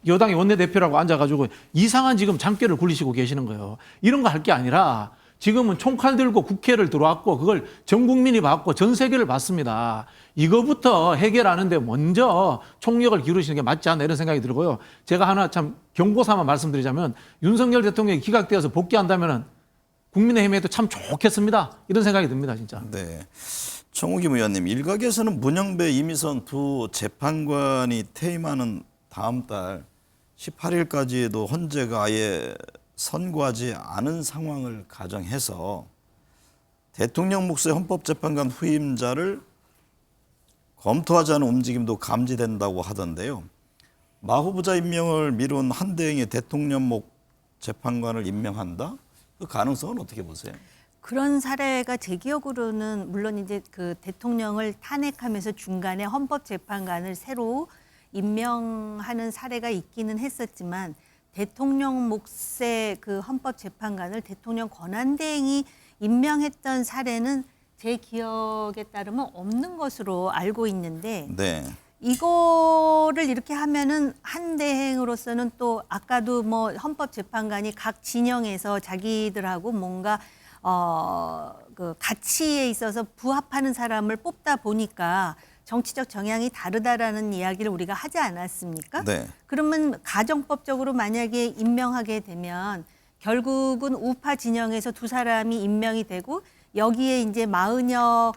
여당의 원내대표라고 앉아가지고 이상한 지금 장깨를 굴리시고 계시는 거예요. 이런 거 할 게 아니라 지금은 총칼 들고 국회를 들어왔고 그걸 전 국민이 받고 전 세계를 받습니다. 이거부터 해결하는데 먼저 총력을 기울이시는 게 맞지 않나 이런 생각이 들고요. 제가 하나 참 경고삼아 말씀드리자면 윤석열 대통령이 기각되어서 복귀한다면은 국민의힘에도 참 좋겠습니다. 이런 생각이 듭니다, 진짜. 네. 정우김 의원님, 일각에서는 문영배, 이미선 두 재판관이 퇴임하는 다음 달 18일까지도 헌재가 아예 선고하지 않은 상황을 가정해서 대통령 몫의 헌법재판관 후임자를 검토하지 않은 움직임도 감지된다고 하던데요. 마 후보자 임명을 미룬 한 대행의 대통령 몫 재판관을 임명한다? 그 가능성은 어떻게 보세요? 그런 사례가 제 기억으로는 물론 이제 그 대통령을 탄핵하면서 중간에 헌법재판관을 새로 임명하는 사례가 있기는 했었지만 대통령 몫의 그 헌법재판관을 대통령 권한대행이 임명했던 사례는 제 기억에 따르면 없는 것으로 알고 있는데 네. 이거를 이렇게 하면은 한 대행으로서는 또 아까도 뭐 헌법재판관이 각 진영에서 자기들하고 뭔가 그 가치에 있어서 부합하는 사람을 뽑다 보니까 정치적 정향이 다르다라는 이야기를 우리가 하지 않았습니까? 네. 그러면 가정법적으로 만약에 임명하게 되면 결국은 우파 진영에서 두 사람이 임명이 되고 여기에 이제 마은혁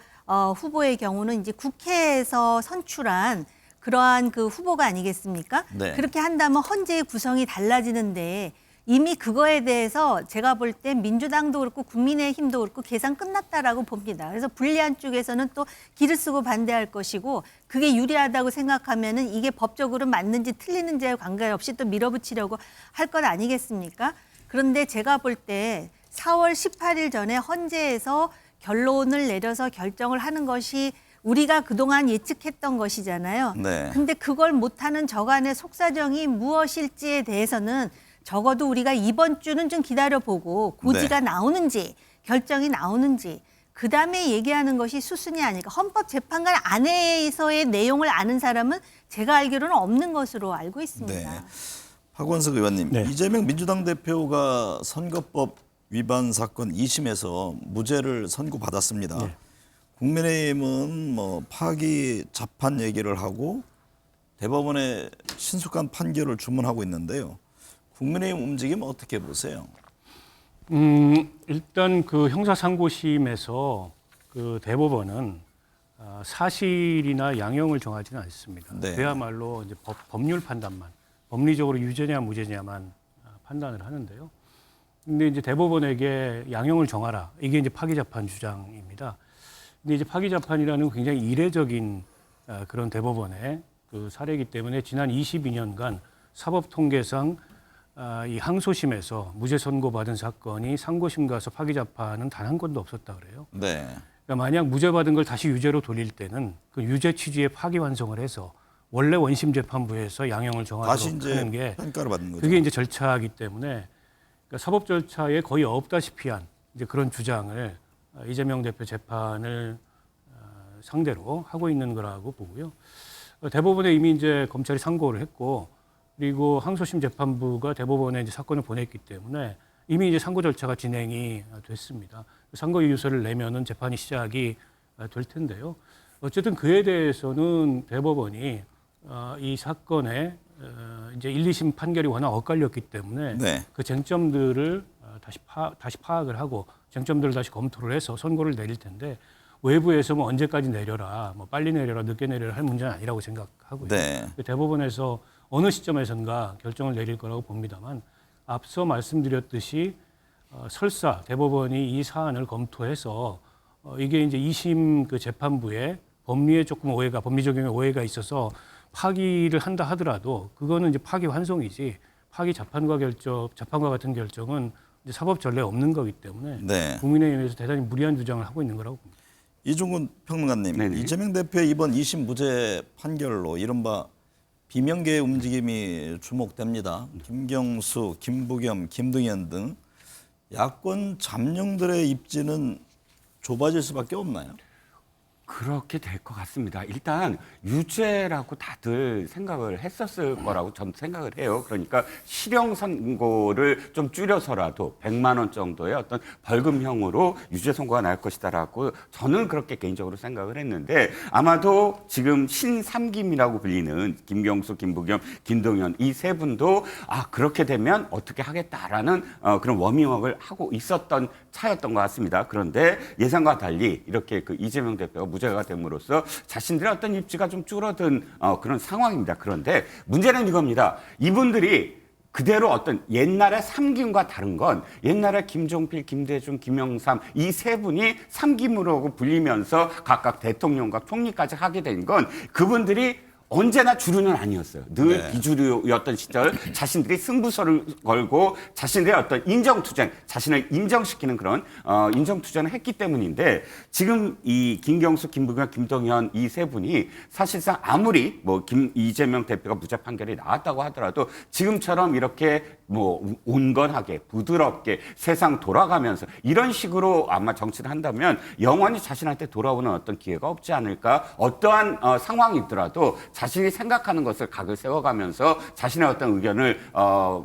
후보의 경우는 이제 국회에서 선출한 그러한 그 후보가 아니겠습니까? 네. 그렇게 한다면 헌재의 구성이 달라지는데 이미 그거에 대해서 제가 볼 때 민주당도 그렇고 국민의힘도 그렇고 계산 끝났다라고 봅니다. 그래서 불리한 쪽에서는 또 길을 쓰고 반대할 것이고 그게 유리하다고 생각하면은 이게 법적으로 맞는지 틀리는지에 관계없이 또 밀어붙이려고 할 것 아니겠습니까? 그런데 제가 볼 때 4월 18일 전에 헌재에서 결론을 내려서 결정을 하는 것이 우리가 그동안 예측했던 것이잖아요. 네. 근데 그걸 못하는 저간의 속사정이 무엇일지에 대해서는 적어도 우리가 이번 주는 좀 기다려보고 고지가 나오는지 결정이 나오는지 그다음에 얘기하는 것이 수순이 아닐까. 헌법재판관 안에서의 내용을 아는 사람은 제가 알기로는 없는 것으로 알고 있습니다. 네. 박원석 의원님, 네. 이재명 민주당 대표가 선거법 위반 사건 2심에서 무죄를 선고받았습니다. 네. 국민의힘은 뭐 파기 자판 얘기를 하고 대법원에 신속한 판결을 주문하고 있는데요. 국민의힘 움직임 어떻게 보세요? 일단 그 형사상고심에서 그 대법원은 사실이나 양형을 정하지는 않습니다. 네. 그야말로 이제 법률 판단만, 법리적으로 유죄냐 무죄냐만 판단을 하는데요. 근데 이제 대법원에게 양형을 정하라. 이게 이제 파기자판 주장입니다. 근데 이제 파기자판이라는 굉장히 이례적인 그런 대법원의 그 사례이기 때문에 지난 22년간 사법통계상 이 항소심에서 무죄 선고받은 사건이 상고심 가서 파기 재판은 단 한 건도 없었다 그래요. 네. 그러니까 만약 무죄 받은 걸 다시 유죄로 돌릴 때는 그 유죄 취지의 파기 완성을 해서 원래 원심 재판부에서 양형을 다시 정하도록 이제 하는 게 평가를 받는 거죠. 그게 이제 절차이기 때문에 그러니까 사법 절차에 거의 없다시피 한 이제 그런 주장을 이재명 대표 재판을 상대로 하고 있는 거라고 보고요. 대법원에 이미 이제 검찰이 상고를 했고 그리고 항소심 재판부가 대법원에 이제 사건을 보냈기 때문에 이미 이제 상고 절차가 진행이 됐습니다. 상고 이유서를 내면은 재판이 시작이 될 텐데요. 어쨌든 그에 대해서는 대법원이 이 사건의 이제 1, 2심 판결이 워낙 엇갈렸기 때문에 네. 그 쟁점들을 다시 파악을 하고 쟁점들을 다시 검토를 해서 선고를 내릴 텐데 외부에서 뭐 언제까지 내려라, 뭐 빨리 내려라, 늦게 내려라 할 문제는 아니라고 생각하고요. 네. 대법원에서 어느 시점에선가 결정을 내릴 거라고 봅니다만 앞서 말씀드렸듯이 설사 대법원이 이 사안을 검토해서 이게 이제 2심 그 재판부에 법리에 조금 오해가 법리 적용에 오해가 있어서 파기를 한다 하더라도 그거는 이제 파기 환송이지 파기 재판과 같은 결정은 이제 사법 전례에 없는 거기 때문에 네. 국민의힘에서 대단히 무리한 주장을 하고 있는 거라고 봅니다. 이종근 평론가님, 네네. 이재명 대표의 이번 2심 무죄 판결로 이른바 비명계의 움직임이 주목됩니다. 김경수, 김부겸, 김동연 등 야권 잠룡들의 입지는 좁아질 수밖에 없나요? 그렇게 될 것 같습니다. 일단 유죄라고 다들 생각을 했었을 거라고 저는 생각을 해요. 그러니까 실형 선고를 좀 줄여서라도 100만 원 정도의 어떤 벌금형으로 유죄 선고가 날 것이다라고 저는 그렇게 개인적으로 생각을 했는데 아마도 지금 신삼김이라고 불리는 김경수, 김부겸, 김동연 이 세 분도 그렇게 되면 어떻게 하겠다라는 그런 워밍업을 하고 있었던 차였던 것 같습니다. 그런데 예상과 달리 이렇게 그 이재명 대표가 무죄가 됨으로써 자신들의 어떤 입지가 좀 줄어든 그런 상황입니다. 그런데 문제는 이겁니다. 이분들이 그대로 어떤 옛날의 삼김과 다른 건 옛날에 김종필, 김대중, 김영삼 이 세 분이 삼김으로 불리면서 각각 대통령과 총리까지 하게 된 건 그분들이 언제나 주류는 아니었어요. 늘 비주류였던 시절 자신들이 승부수를 걸고 자신들의 어떤 인정투쟁, 자신을 인정시키는 그런 인정투쟁을 했기 때문인데 지금 이 김경수, 김부겸, 김동연 이 세 분이 사실상 아무리 뭐 이재명 대표가 무죄 판결이 나왔다고 하더라도 지금처럼 이렇게 뭐 온건하게 부드럽게 세상 돌아가면서 이런 식으로 아마 정치를 한다면 영원히 자신한테 돌아오는 어떤 기회가 없지 않을까. 어떠한 상황이더라도 자신이 생각하는 것을 각을 세워가면서 자신의 어떤 의견을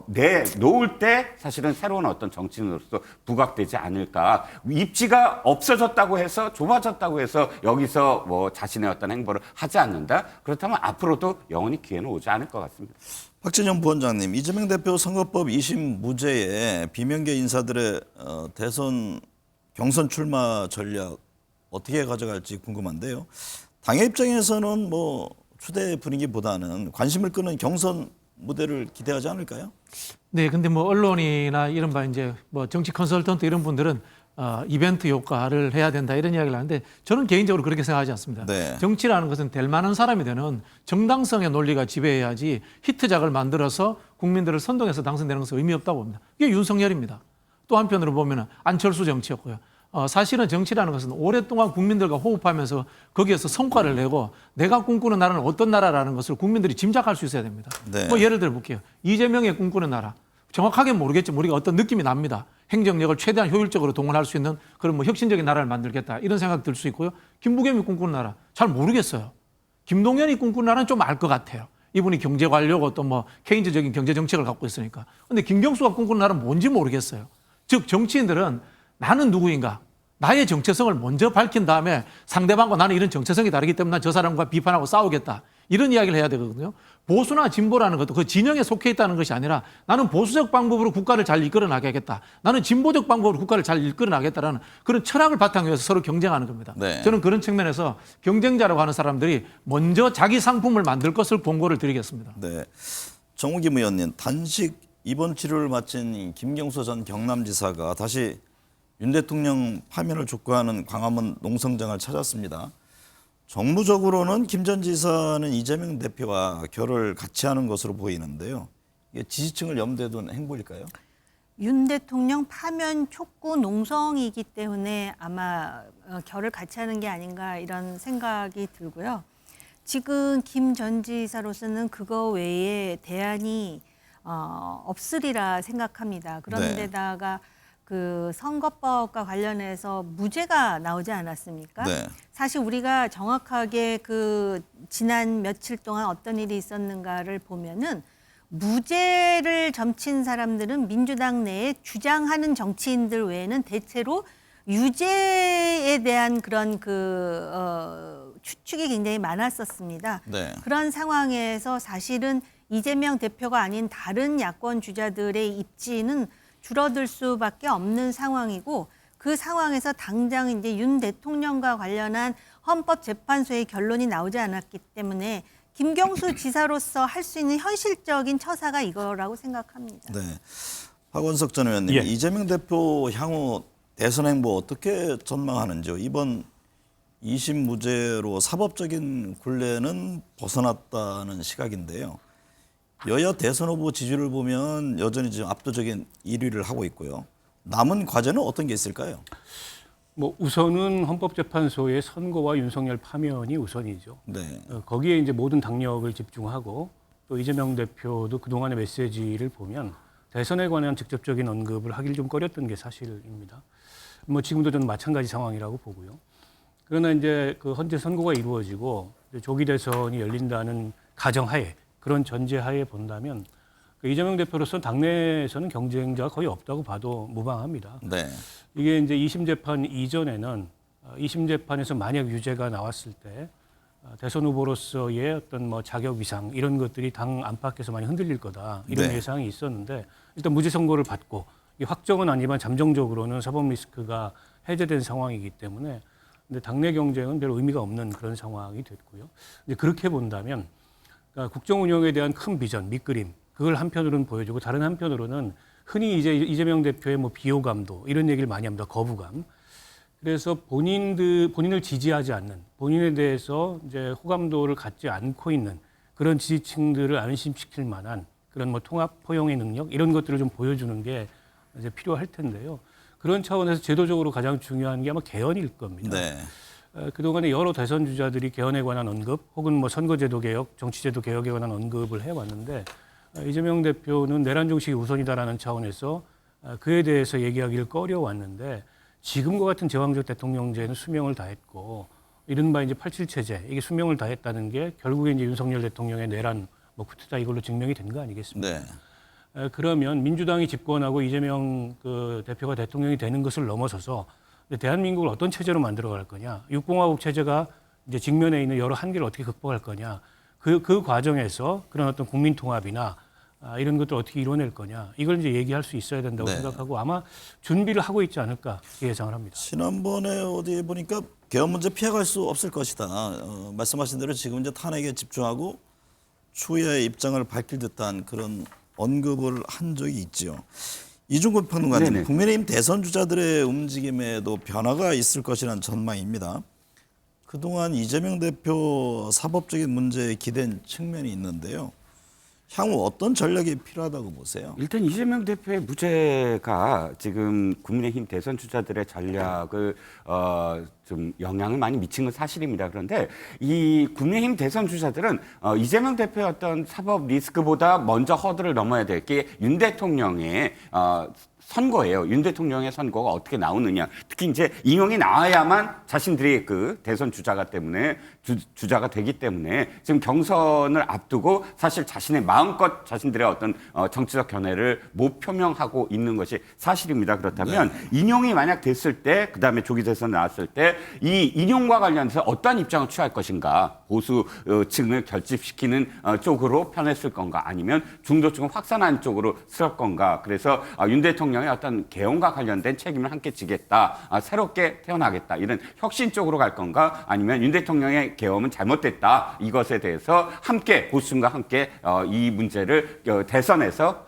내놓을 때 사실은 새로운 어떤 정치인으로서 부각되지 않을까. 입지가 없어졌다고 해서 좁아졌다고 해서 여기서 뭐 자신의 어떤 행보를 하지 않는다. 그렇다면 앞으로도 영원히 기회는 오지 않을 것 같습니다. 박진영 부원장님, 이재명 대표 선거법 2심 무죄에 비명계 인사들의 대선 경선 출마 전략 어떻게 가져갈지 궁금한데요. 당의 입장에서는 뭐 추대 분위기보다는 관심을 끄는 경선 무대를 기대하지 않을까요? 네, 근데 뭐 언론이나 이른바 이제 뭐 정치 컨설턴트 이런 분들은 이벤트 효과를 해야 된다 이런 이야기를 하는데 저는 개인적으로 그렇게 생각하지 않습니다. 네. 정치라는 것은 될 만한 사람이 되는 정당성의 논리가 지배해야지 히트작을 만들어서 국민들을 선동해서 당선되는 것은 의미 없다고 봅니다. 이게 윤석열입니다. 또 한편으로 보면 안철수 정치였고요. 사실은 정치라는 것은 오랫동안 국민들과 호흡하면서 거기에서 성과를 내고 내가 꿈꾸는 나라는 어떤 나라라는 것을 국민들이 짐작할 수 있어야 됩니다. 네. 뭐 예를 들어 볼게요. 이재명의 꿈꾸는 나라. 정확하게 모르겠지만 우리가 어떤 느낌이 납니다. 행정력을 최대한 효율적으로 동원할 수 있는 그런 뭐 혁신적인 나라를 만들겠다 이런 생각 들 수 있고요. 김부겸이 꿈꾸는 나라 잘 모르겠어요. 김동연이 꿈꾸는 나라는 좀 알 것 같아요. 이분이 경제 관료고 또 뭐 케인즈적인 경제 정책을 갖고 있으니까. 근데 김경수가 꿈꾸는 나라는 뭔지 모르겠어요. 즉 정치인들은 나는 누구인가? 나의 정체성을 먼저 밝힌 다음에 상대방과 나는 이런 정체성이 다르기 때문에 난 저 사람과 비판하고 싸우겠다. 이런 이야기를 해야 되거든요. 보수나 진보라는 것도 그 진영에 속해 있다는 것이 아니라 나는 보수적 방법으로 국가를 잘 이끌어 나가겠다. 나는 진보적 방법으로 국가를 잘 이끌어 나가겠다라는 그런 철학을 바탕으로 해서 서로 경쟁하는 겁니다. 네. 저는 그런 측면에서 경쟁자라고 하는 사람들이 먼저 자기 상품을 만들 것을 권고를 드리겠습니다. 네. 정우김 의원님, 단식 입원 치료를 마친 김경수 전 경남지사가 다시 윤 대통령 파면을 촉구하는 광화문 농성장을 찾았습니다. 정무적으로는 김 전 지사는 이재명 대표와 결을 같이 하는 것으로 보이는데요. 이게 지지층을 염두에 둔 행보일까요? 윤 대통령 파면 촉구 농성이기 때문에 아마 결을 같이 하는 게 아닌가 이런 생각이 들고요. 지금 김 전 지사로서는 그거 외에 대안이 없으리라 생각합니다. 그런데다가 그 선거법과 관련해서 무죄가 나오지 않았습니까? 네. 사실 우리가 정확하게 그 지난 며칠 동안 어떤 일이 있었는가를 보면은 무죄를 점친 사람들은 민주당 내에 주장하는 정치인들 외에는 대체로 유죄에 대한 그런 추측이 굉장히 많았었습니다. 네. 그런 상황에서 사실은 이재명 대표가 아닌 다른 야권 주자들의 입지는 줄어들 수밖에 없는 상황이고 그 상황에서 당장 이제 윤 대통령과 관련한 헌법재판소의 결론이 나오지 않았기 때문에 김경수 지사로서 할 수 있는 현실적인 처사가 이거라고 생각합니다. 네. 박원석 전 의원님, 예. 이재명 대표 향후 대선 행보 어떻게 전망하는지요? 이번 2심 무죄로 사법적인 굴레는 벗어났다는 시각인데요. 여야 대선 후보 지지율을 보면 여전히 지금 압도적인 1위를 하고 있고요. 남은 과제는 어떤 게 있을까요? 뭐 우선은 헌법재판소의 선고와 윤석열 파면이 우선이죠. 네. 거기에 이제 모든 당력을 집중하고 또 이재명 대표도 그동안의 메시지를 보면 대선에 관한 직접적인 언급을 하길 좀 꺼렸던 게 사실입니다. 뭐 지금도 저는 마찬가지 상황이라고 보고요. 그러나 이제 그 헌재 선고가 이루어지고 이제 조기 대선이 열린다는 가정하에 그런 전제하에 본다면 그 이재명 대표로서 당내에서는 경쟁자가 거의 없다고 봐도 무방합니다. 네. 이게 이제 2심 재판 이전에는 2심 재판에서 만약 유죄가 나왔을 때 대선 후보로서의 어떤 뭐 자격 위상 이런 것들이 당 안팎에서 많이 흔들릴 거다 이런 네. 예상이 있었는데 일단 무죄 선고를 받고 이 확정은 아니지만 잠정적으로는 사법 리스크가 해제된 상황이기 때문에 근데 당내 경쟁은 별 의미가 없는 그런 상황이 됐고요. 이제 그렇게 본다면 그러니까 국정 운영에 대한 큰 비전, 밑그림 그걸 한편으로는 보여주고 다른 한편으로는 흔히 이제 이재명 대표의 뭐 비호감도 이런 얘기를 많이 합니다. 거부감. 그래서 본인을 지지하지 않는 본인에 대해서 이제 호감도를 갖지 않고 있는 그런 지지층들을 안심시킬 만한 그런 뭐 통합 포용의 능력 이런 것들을 좀 보여주는 게 이제 필요할 텐데요. 그런 차원에서 제도적으로 가장 중요한 게 아마 개헌일 겁니다. 네. 그동안에 여러 대선 주자들이 개헌에 관한 언급 혹은 뭐 선거제도 개혁, 정치제도 개혁에 관한 언급을 해왔는데 이재명 대표는 내란 정식이 우선이다라는 차원에서 그에 대해서 얘기하기를 꺼려왔는데 지금과 같은 제왕적 대통령제는 수명을 다했고 이른바 이제 87 체제 이게 수명을 다했다는 게 결국에 이제 윤석열 대통령의 내란 뭐 쿠데타 이걸로 증명이 된 거 아니겠습니까? 네. 그러면 민주당이 집권하고 이재명 그 대표가 대통령이 되는 것을 넘어서서 대한민국을 어떤 체제로 만들어갈 거냐, 육공화국 체제가 이제 직면에 있는 여러 한계를 어떻게 극복할 거냐, 그 과정에서 그런 어떤 국민 통합이나 이런 것들 어떻게 이뤄낼 거냐, 이걸 이제 얘기할 수 있어야 된다고 네. 생각하고 아마 준비를 하고 있지 않을까 예상을 합니다. 지난번에 어디 보니까 개헌 문제 피해갈 수 없을 것이다. 말씀하신 대로 지금 이제 탄핵에 집중하고 추후에 입장을 밝힐 듯한 그런 언급을 한 적이 있지요. 이중근 평론가님, 네네. 국민의힘 대선 주자들의 움직임에도 변화가 있을 것이라는 전망입니다. 그동안 이재명 대표 사법적인 문제에 기댄 측면이 있는데요. 향후 어떤 전략이 필요하다고 보세요? 일단 이재명 대표의 무죄가 지금 국민의힘 대선 주자들의 전략을 좀 영향을 많이 미친 건 사실입니다. 그런데 이 국민의힘 대선 주자들은 이재명 대표의 어떤 사법 리스크보다 먼저 허들을 넘어야 될 게 윤 대통령의 선거예요. 윤 대통령의 선거가 어떻게 나오느냐. 특히 이제 인용이 나와야만 자신들이 그 대선 주자가 때문에 주자가 되기 때문에 지금 경선을 앞두고 사실 자신의 마음껏 자신들의 어떤 정치적 견해를 못 표명하고 있는 것이 사실입니다. 그렇다면 인용이 만약 됐을 때, 그다음에 조기 대선 나왔을 때 이 인용과 관련해서 어떠한 입장을 취할 것인가, 보수층을 결집시키는 쪽으로 편했을 건가, 아니면 중도층을 확산하는 쪽으로 쓸 건가. 그래서 윤 대통령 대통령의 어떤 개헌과 관련된 책임을 함께 지겠다, 새롭게 태어나겠다 이런 혁신 쪽으로 갈 건가, 아니면 윤 대통령의 계엄은 잘못됐다 이것에 대해서 함께 보수층과 함께 이 문제를 대선에서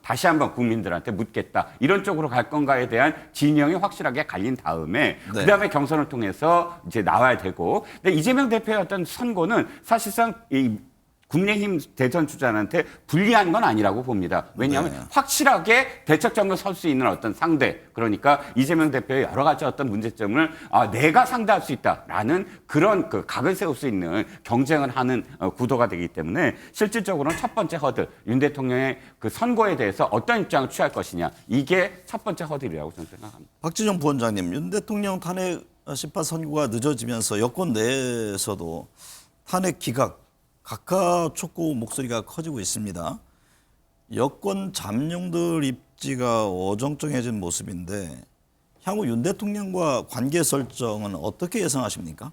다시 한번 국민들한테 묻겠다 이런 쪽으로 갈 건가에 대한 진영이 확실하게 갈린 다음에 네. 그다음에 경선을 통해서 이제 나와야 되고, 근데 이재명 대표의 어떤 선거는 사실상 이 국민의힘 대선 주자한테 불리한 건 아니라고 봅니다. 왜냐하면 네. 확실하게 대척점을 설 수 있는 어떤 상대, 그러니까 이재명 대표의 여러 가지 어떤 문제점을 내가 상대할 수 있다라는 그런 그 각을 세울 수 있는 경쟁을 하는 구도가 되기 때문에 실질적으로는 첫 번째 허들, 윤 대통령의 그 선거에 대해서 어떤 입장을 취할 것이냐, 이게 첫 번째 허들이라고 저는 생각합니다. 박지정 부원장님, 윤 대통령 탄핵 심판 선고가 늦어지면서 여권 내에서도 탄핵 기각 각하 촉구 목소리가 커지고 있습니다. 여권 잠룡들 입지가 어정쩡해진 모습인데 향후 윤 대통령과 관계 설정은 어떻게 예상하십니까?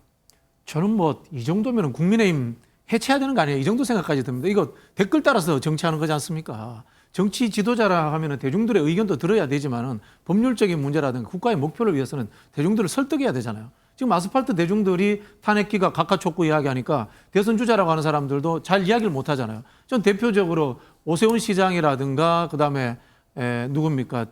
저는 뭐 이 정도면 국민의힘 해체해야 되는 거 아니에요? 이 정도 생각까지 듭니다. 이거 댓글 따라서 정치하는 거지 않습니까? 정치 지도자라 하면 대중들의 의견도 들어야 되지만은 법률적인 문제라든가 국가의 목표를 위해서는 대중들을 설득해야 되잖아요. 지금 아스팔트 대중들이 탄핵기가 각하 촉구 이야기하니까 대선 주자라고 하는 사람들도 잘 이야기를 못 하잖아요. 전 대표적으로 오세훈 시장이라든가 그다음에 누굽니까?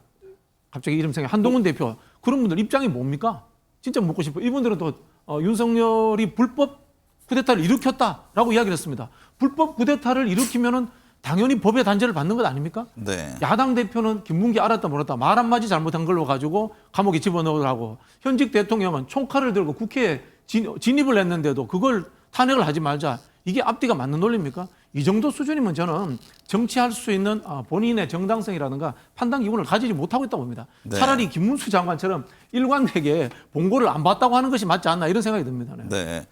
갑자기 이름 생각 한동훈 대표 그런 분들 입장이 뭡니까? 진짜 묻고 싶어요. 이분들은 또 윤석열이 불법 쿠데타를 일으켰다라고 이야기를 했습니다. 불법 쿠데타를 일으키면은 당연히 법의 단죄를 받는 것 아닙니까? 네. 야당 대표는 김문기 알았다 몰랐다 말 한마디 잘못한 걸로 가지고 감옥에 집어넣으라고, 현직 대통령은 총칼을 들고 국회에 진입을 했는데도 그걸 탄핵을 하지 말자. 이게 앞뒤가 맞는 논리입니까? 이 정도 수준이면 저는 정치할 수 있는 본인의 정당성이라든가 판단 기준을 가지지 못하고 있다고 봅니다. 네. 차라리 김문수 장관처럼 일관되게 본고를 안 봤다고 하는 것이 맞지 않나 이런 생각이 듭니다. 네. 네.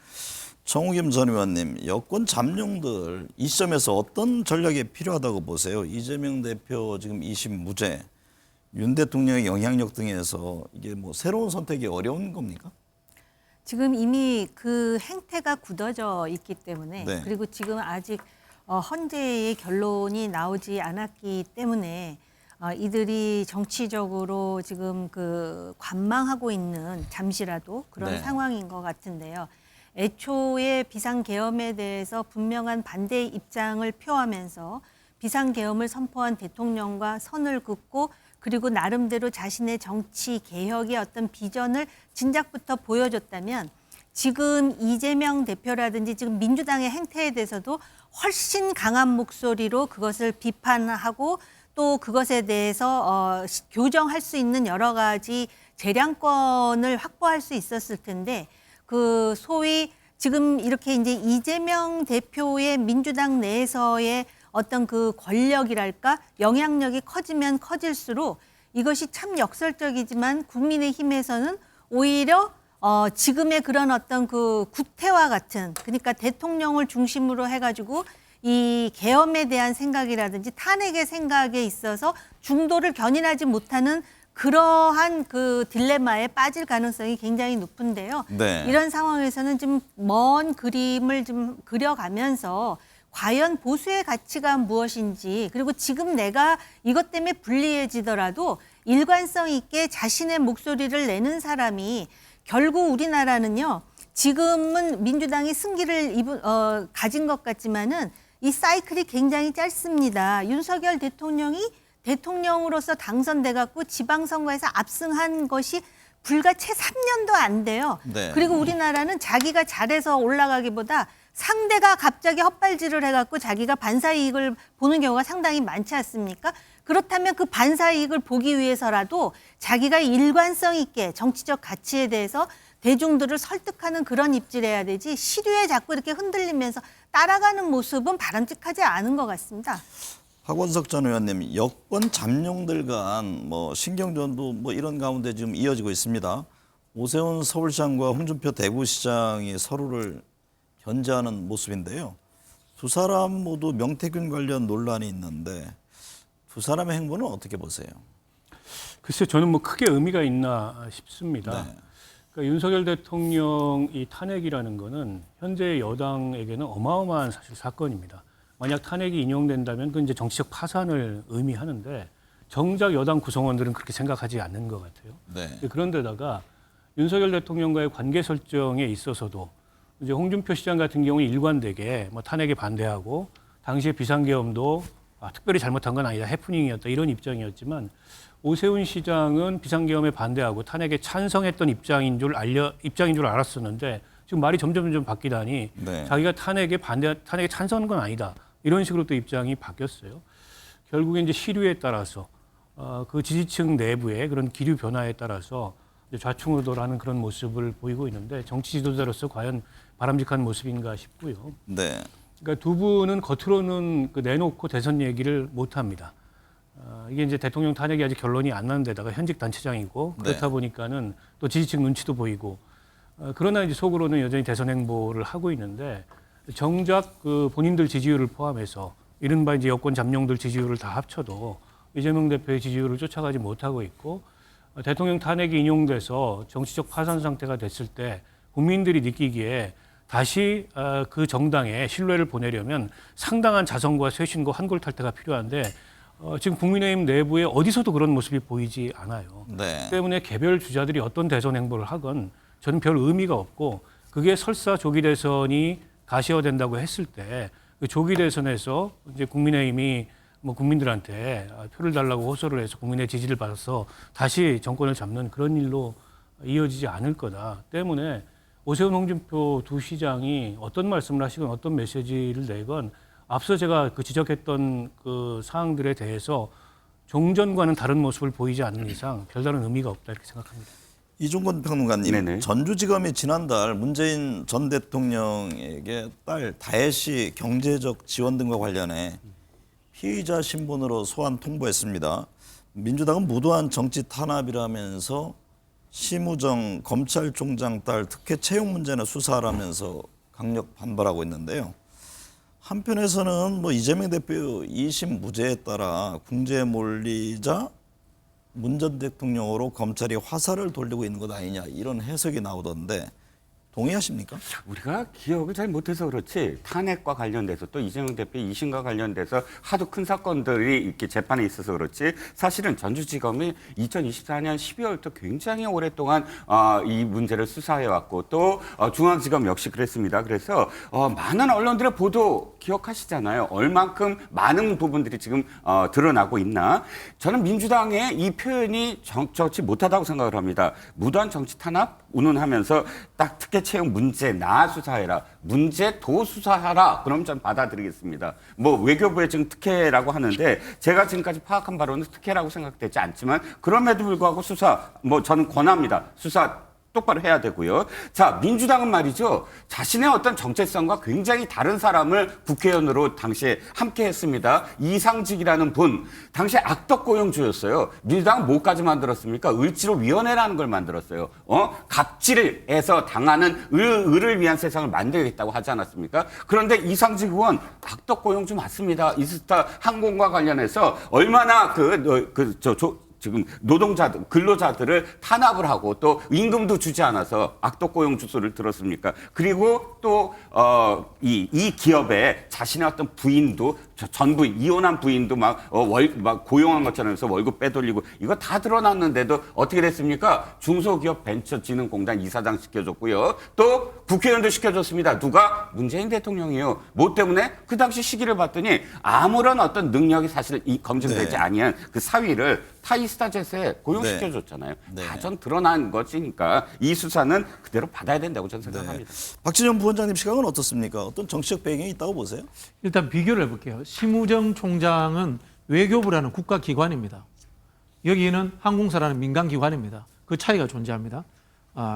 정우겸 전 의원님, 여권 잠룡들 이 시점에서 어떤 전략이 필요하다고 보세요? 이재명 대표 지금 2심 무죄, 윤 대통령의 영향력 등에서 이게 뭐 새로운 선택이 어려운 겁니까? 지금 이미 그 행태가 굳어져 있기 때문에 네. 그리고 지금 아직 헌재의 결론이 나오지 않았기 때문에 이들이 정치적으로 지금 그 관망하고 있는 잠시라도 그런 네. 상황인 것 같은데요. 애초에 비상계엄에 대해서 분명한 반대 입장을 표하면서 비상계엄을 선포한 대통령과 선을 긋고 그리고 나름대로 자신의 정치 개혁의 어떤 비전을 진작부터 보여줬다면 지금 이재명 대표라든지 지금 민주당의 행태에 대해서도 훨씬 강한 목소리로 그것을 비판하고 또 그것에 대해서 교정할 수 있는 여러 가지 재량권을 확보할 수 있었을 텐데 그 소위 지금 이렇게 이제 이재명 대표의 민주당 내에서의 어떤 그 권력이랄까 영향력이 커지면 커질수록 이것이 참 역설적이지만 국민의힘에서는 오히려 지금의 그런 어떤 그 구태와 같은 그러니까 대통령을 중심으로 해가지고 이 계엄에 대한 생각이라든지 탄핵의 생각에 있어서 중도를 견인하지 못하는 그러한 그 딜레마에 빠질 가능성이 굉장히 높은데요. 네. 이런 상황에서는 좀 먼 그림을 좀 그려가면서 과연 보수의 가치가 무엇인지 그리고 지금 내가 이것 때문에 불리해지더라도 일관성 있게 자신의 목소리를 내는 사람이 결국 우리나라는요. 지금은 민주당이 승기를 가진 것 같지만은 이 사이클이 굉장히 짧습니다. 윤석열 대통령이 대통령으로서 당선돼 갖고 지방선거에서 압승한 것이 불과 채 3년도 안 돼요. 네. 그리고 우리나라는 자기가 잘해서 올라가기보다 상대가 갑자기 헛발질을 해갖고 자기가 반사이익을 보는 경우가 상당히 많지 않습니까? 그렇다면 그 반사이익을 보기 위해서라도 자기가 일관성 있게 정치적 가치에 대해서 대중들을 설득하는 그런 입지를 해야 되지 시류에 자꾸 이렇게 흔들리면서 따라가는 모습은 바람직하지 않은 것 같습니다. 박원석 전 의원님, 여권 잠룡들 간 뭐 신경전도 뭐 이런 가운데 지금 이어지고 있습니다. 오세훈 서울시장과 홍준표 대구시장이 서로를 견제하는 모습인데요. 두 사람 모두 명태균 관련 논란이 있는데 두 사람의 행보는 어떻게 보세요? 글쎄요, 저는 뭐 크게 의미가 있나 싶습니다. 네. 그러니까 윤석열 대통령 이 탄핵이라는 거는 현재 여당에게는 어마어마한 사실 사건입니다. 만약 탄핵이 인용된다면 그 이제 정치적 파산을 의미하는데 정작 여당 구성원들은 그렇게 생각하지 않는 것 같아요. 네. 그런데다가 윤석열 대통령과의 관계 설정에 있어서도 이제 홍준표 시장 같은 경우는 일관되게 뭐 탄핵에 반대하고 당시에 비상계엄도 특별히 잘못한 건 아니다, 해프닝이었다 이런 입장이었지만 오세훈 시장은 비상계엄에 반대하고 탄핵에 찬성했던 입장인 줄 알았었는데 지금 말이 점점 바뀌다니 네. 자기가 탄핵에 찬성한 건 아니다 이런 식으로 또 입장이 바뀌었어요. 결국에 이제 시류에 따라서 그 지지층 내부의 그런 기류 변화에 따라서 이제 좌충우돌하는 그런 모습을 보이고 있는데 정치 지도자로서 과연 바람직한 모습인가 싶고요. 네. 그러니까 두 분은 겉으로는 내놓고 대선 얘기를 못 합니다. 이게 이제 대통령 탄핵이 아직 결론이 안 난 데다가 현직 단체장이고 그렇다 네. 보니까는 또 지지층 눈치도 보이고 그러나 이제 속으로는 여전히 대선 행보를 하고 있는데 정작 그 본인들 지지율을 포함해서 이른바 이제 여권 잠룡들 지지율을 다 합쳐도 이재명 대표의 지지율을 쫓아가지 못하고 있고 대통령 탄핵이 인용돼서 정치적 파산 상태가 됐을 때 국민들이 느끼기에 다시 그 정당에 신뢰를 보내려면 상당한 자성과 쇄신과 환골탈태가 필요한데 지금 국민의힘 내부에 어디서도 그런 모습이 보이지 않아요. 네. 때문에 개별 주자들이 어떤 대선 행보를 하건 저는 별 의미가 없고 그게 설사 조기 대선이 가시화된다고 했을 때 그 조기 대선에서 이제 국민의힘이 뭐 국민들한테 표를 달라고 호소를 해서 국민의 지지를 받아서 다시 정권을 잡는 그런 일로 이어지지 않을 거다. 때문에 오세훈 홍준표 두 시장이 어떤 말씀을 하시건 어떤 메시지를 내건 앞서 제가 그 지적했던 그 사항들에 대해서 종전과는 다른 모습을 보이지 않는 이상 별다른 의미가 없다 이렇게 생각합니다. 이종건 평론가님, 네네. 전주지검이 지난달 문재인 전 대통령에게 딸 다혜씨 경제적 지원 등과 관련해 피의자 신분으로 소환 통보했습니다. 민주당은 무도한 정치 탄압이라면서 심우정 검찰총장 딸 특혜 채용 문제는 수사하라면서 강력 반발하고 있는데요. 한편에서는 뭐 이재명 대표 2심 무죄에 따라 궁지에 몰리자 문 전 대통령으로 검찰이 화살을 돌리고 있는 것 아니냐 이런 해석이 나오던데 동의하십니까? 우리가 기억을 잘 못해서 그렇지 탄핵과 관련돼서 또 이재명 대표 2심과 관련돼서 하도 큰 사건들이 이렇게 재판에 있어서 그렇지 사실은 전주지검이 2024년 12월부터 굉장히 오랫동안 이 문제를 수사해왔고 또 중앙지검 역시 그랬습니다. 그래서 많은 언론들의 보도 기억하시잖아요. 얼만큼 많은 부분들이 지금 드러나고 있나. 저는 민주당의 이 표현이 적절치 못하다고 생각을 합니다. 무도한 정치 탄압 운운하면서 딱 특혜 채용 문제 나 수사해라. 문제 도 수사하라. 그럼 전 받아들이겠습니다. 뭐 외교부에 지금 특혜라고 하는데 제가 지금까지 파악한 바로는 특혜라고 생각되지 않지만 그럼에도 불구하고 수사 뭐 저는 권합니다. 수사 똑바로 해야 되고요. 자, 민주당은 말이죠. 자신의 어떤 정체성과 굉장히 다른 사람을 국회의원으로 당시에 함께 했습니다. 이상직이라는 분. 당시에 악덕고용주였어요. 민주당은 뭐까지 만들었습니까? 을지로위원회라는 걸 만들었어요. 갑질에서 당하는 을을 위한 세상을 만들겠다고 하지 않았습니까? 그런데 이상직 의원 악덕고용주 맞습니다. 이스타 항공과 관련해서 얼마나 지금 노동자들, 근로자들을 탄압을 하고 또 임금도 주지 않아서 악덕고용 주소를 들었습니까? 그리고 또 이 기업에 자신의 어떤 부인도 전부 이혼한 부인도 막 고용한 것처럼 해서 월급 빼돌리고 이거 다 드러났는데도 어떻게 됐습니까? 중소기업 벤처진흥공단 이사장 시켜줬고요. 또 국회의원도 시켜줬습니다. 누가? 문재인 대통령이요. 뭐 때문에? 그 당시 시기를 봤더니 아무런 어떤 능력이 사실 검증되지 아니한 그 사위를 타이스타젯에 고용시켜줬잖아요. 네. 다 전 드러난 것이니까 이 수사는 그대로 받아야 된다고 저는 생각합니다. 박진영 부원장님 시각은 어떻습니까? 어떤 정치적 배경이 있다고 보세요? 일단 비교를 해볼게요. 심우정 총장은 외교부라는 국가기관입니다. 여기는 항공사라는 민간기관입니다. 그 차이가 존재합니다.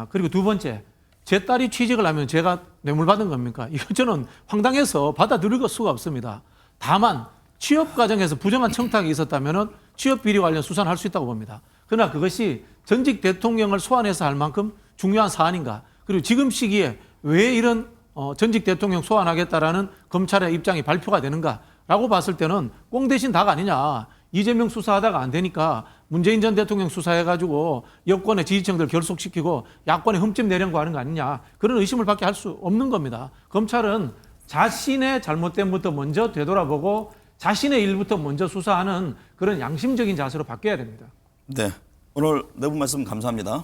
그리고 두 번째, 제 딸이 취직을 하면 제가 뇌물 받은 겁니까? 이거 저는 황당해서 받아들일 수가 없습니다. 다만 취업 과정에서 부정한 청탁이 있었다면 취업 비리 관련 수사는 할 수 있다고 봅니다. 그러나 그것이 전직 대통령을 소환해서 할 만큼 중요한 사안인가? 그리고 지금 시기에 왜 이런 전직 대통령 소환하겠다라는 검찰의 입장이 발표가 되는가라고 봤을 때는 꽁 대신 닭 아니냐. 이재명 수사하다가 안 되니까 문재인 전 대통령 수사해가지고 여권의 지지층들 결속시키고 야권에 흠집 내려고 하는 거 아니냐. 그런 의심을 밖에 할 수 없는 겁니다. 검찰은 자신의 잘못됨부터 먼저 되돌아보고 자신의 일부터 먼저 수사하는 그런 양심적인 자세로 바뀌어야 됩니다. 네, 오늘 네 분 말씀 감사합니다.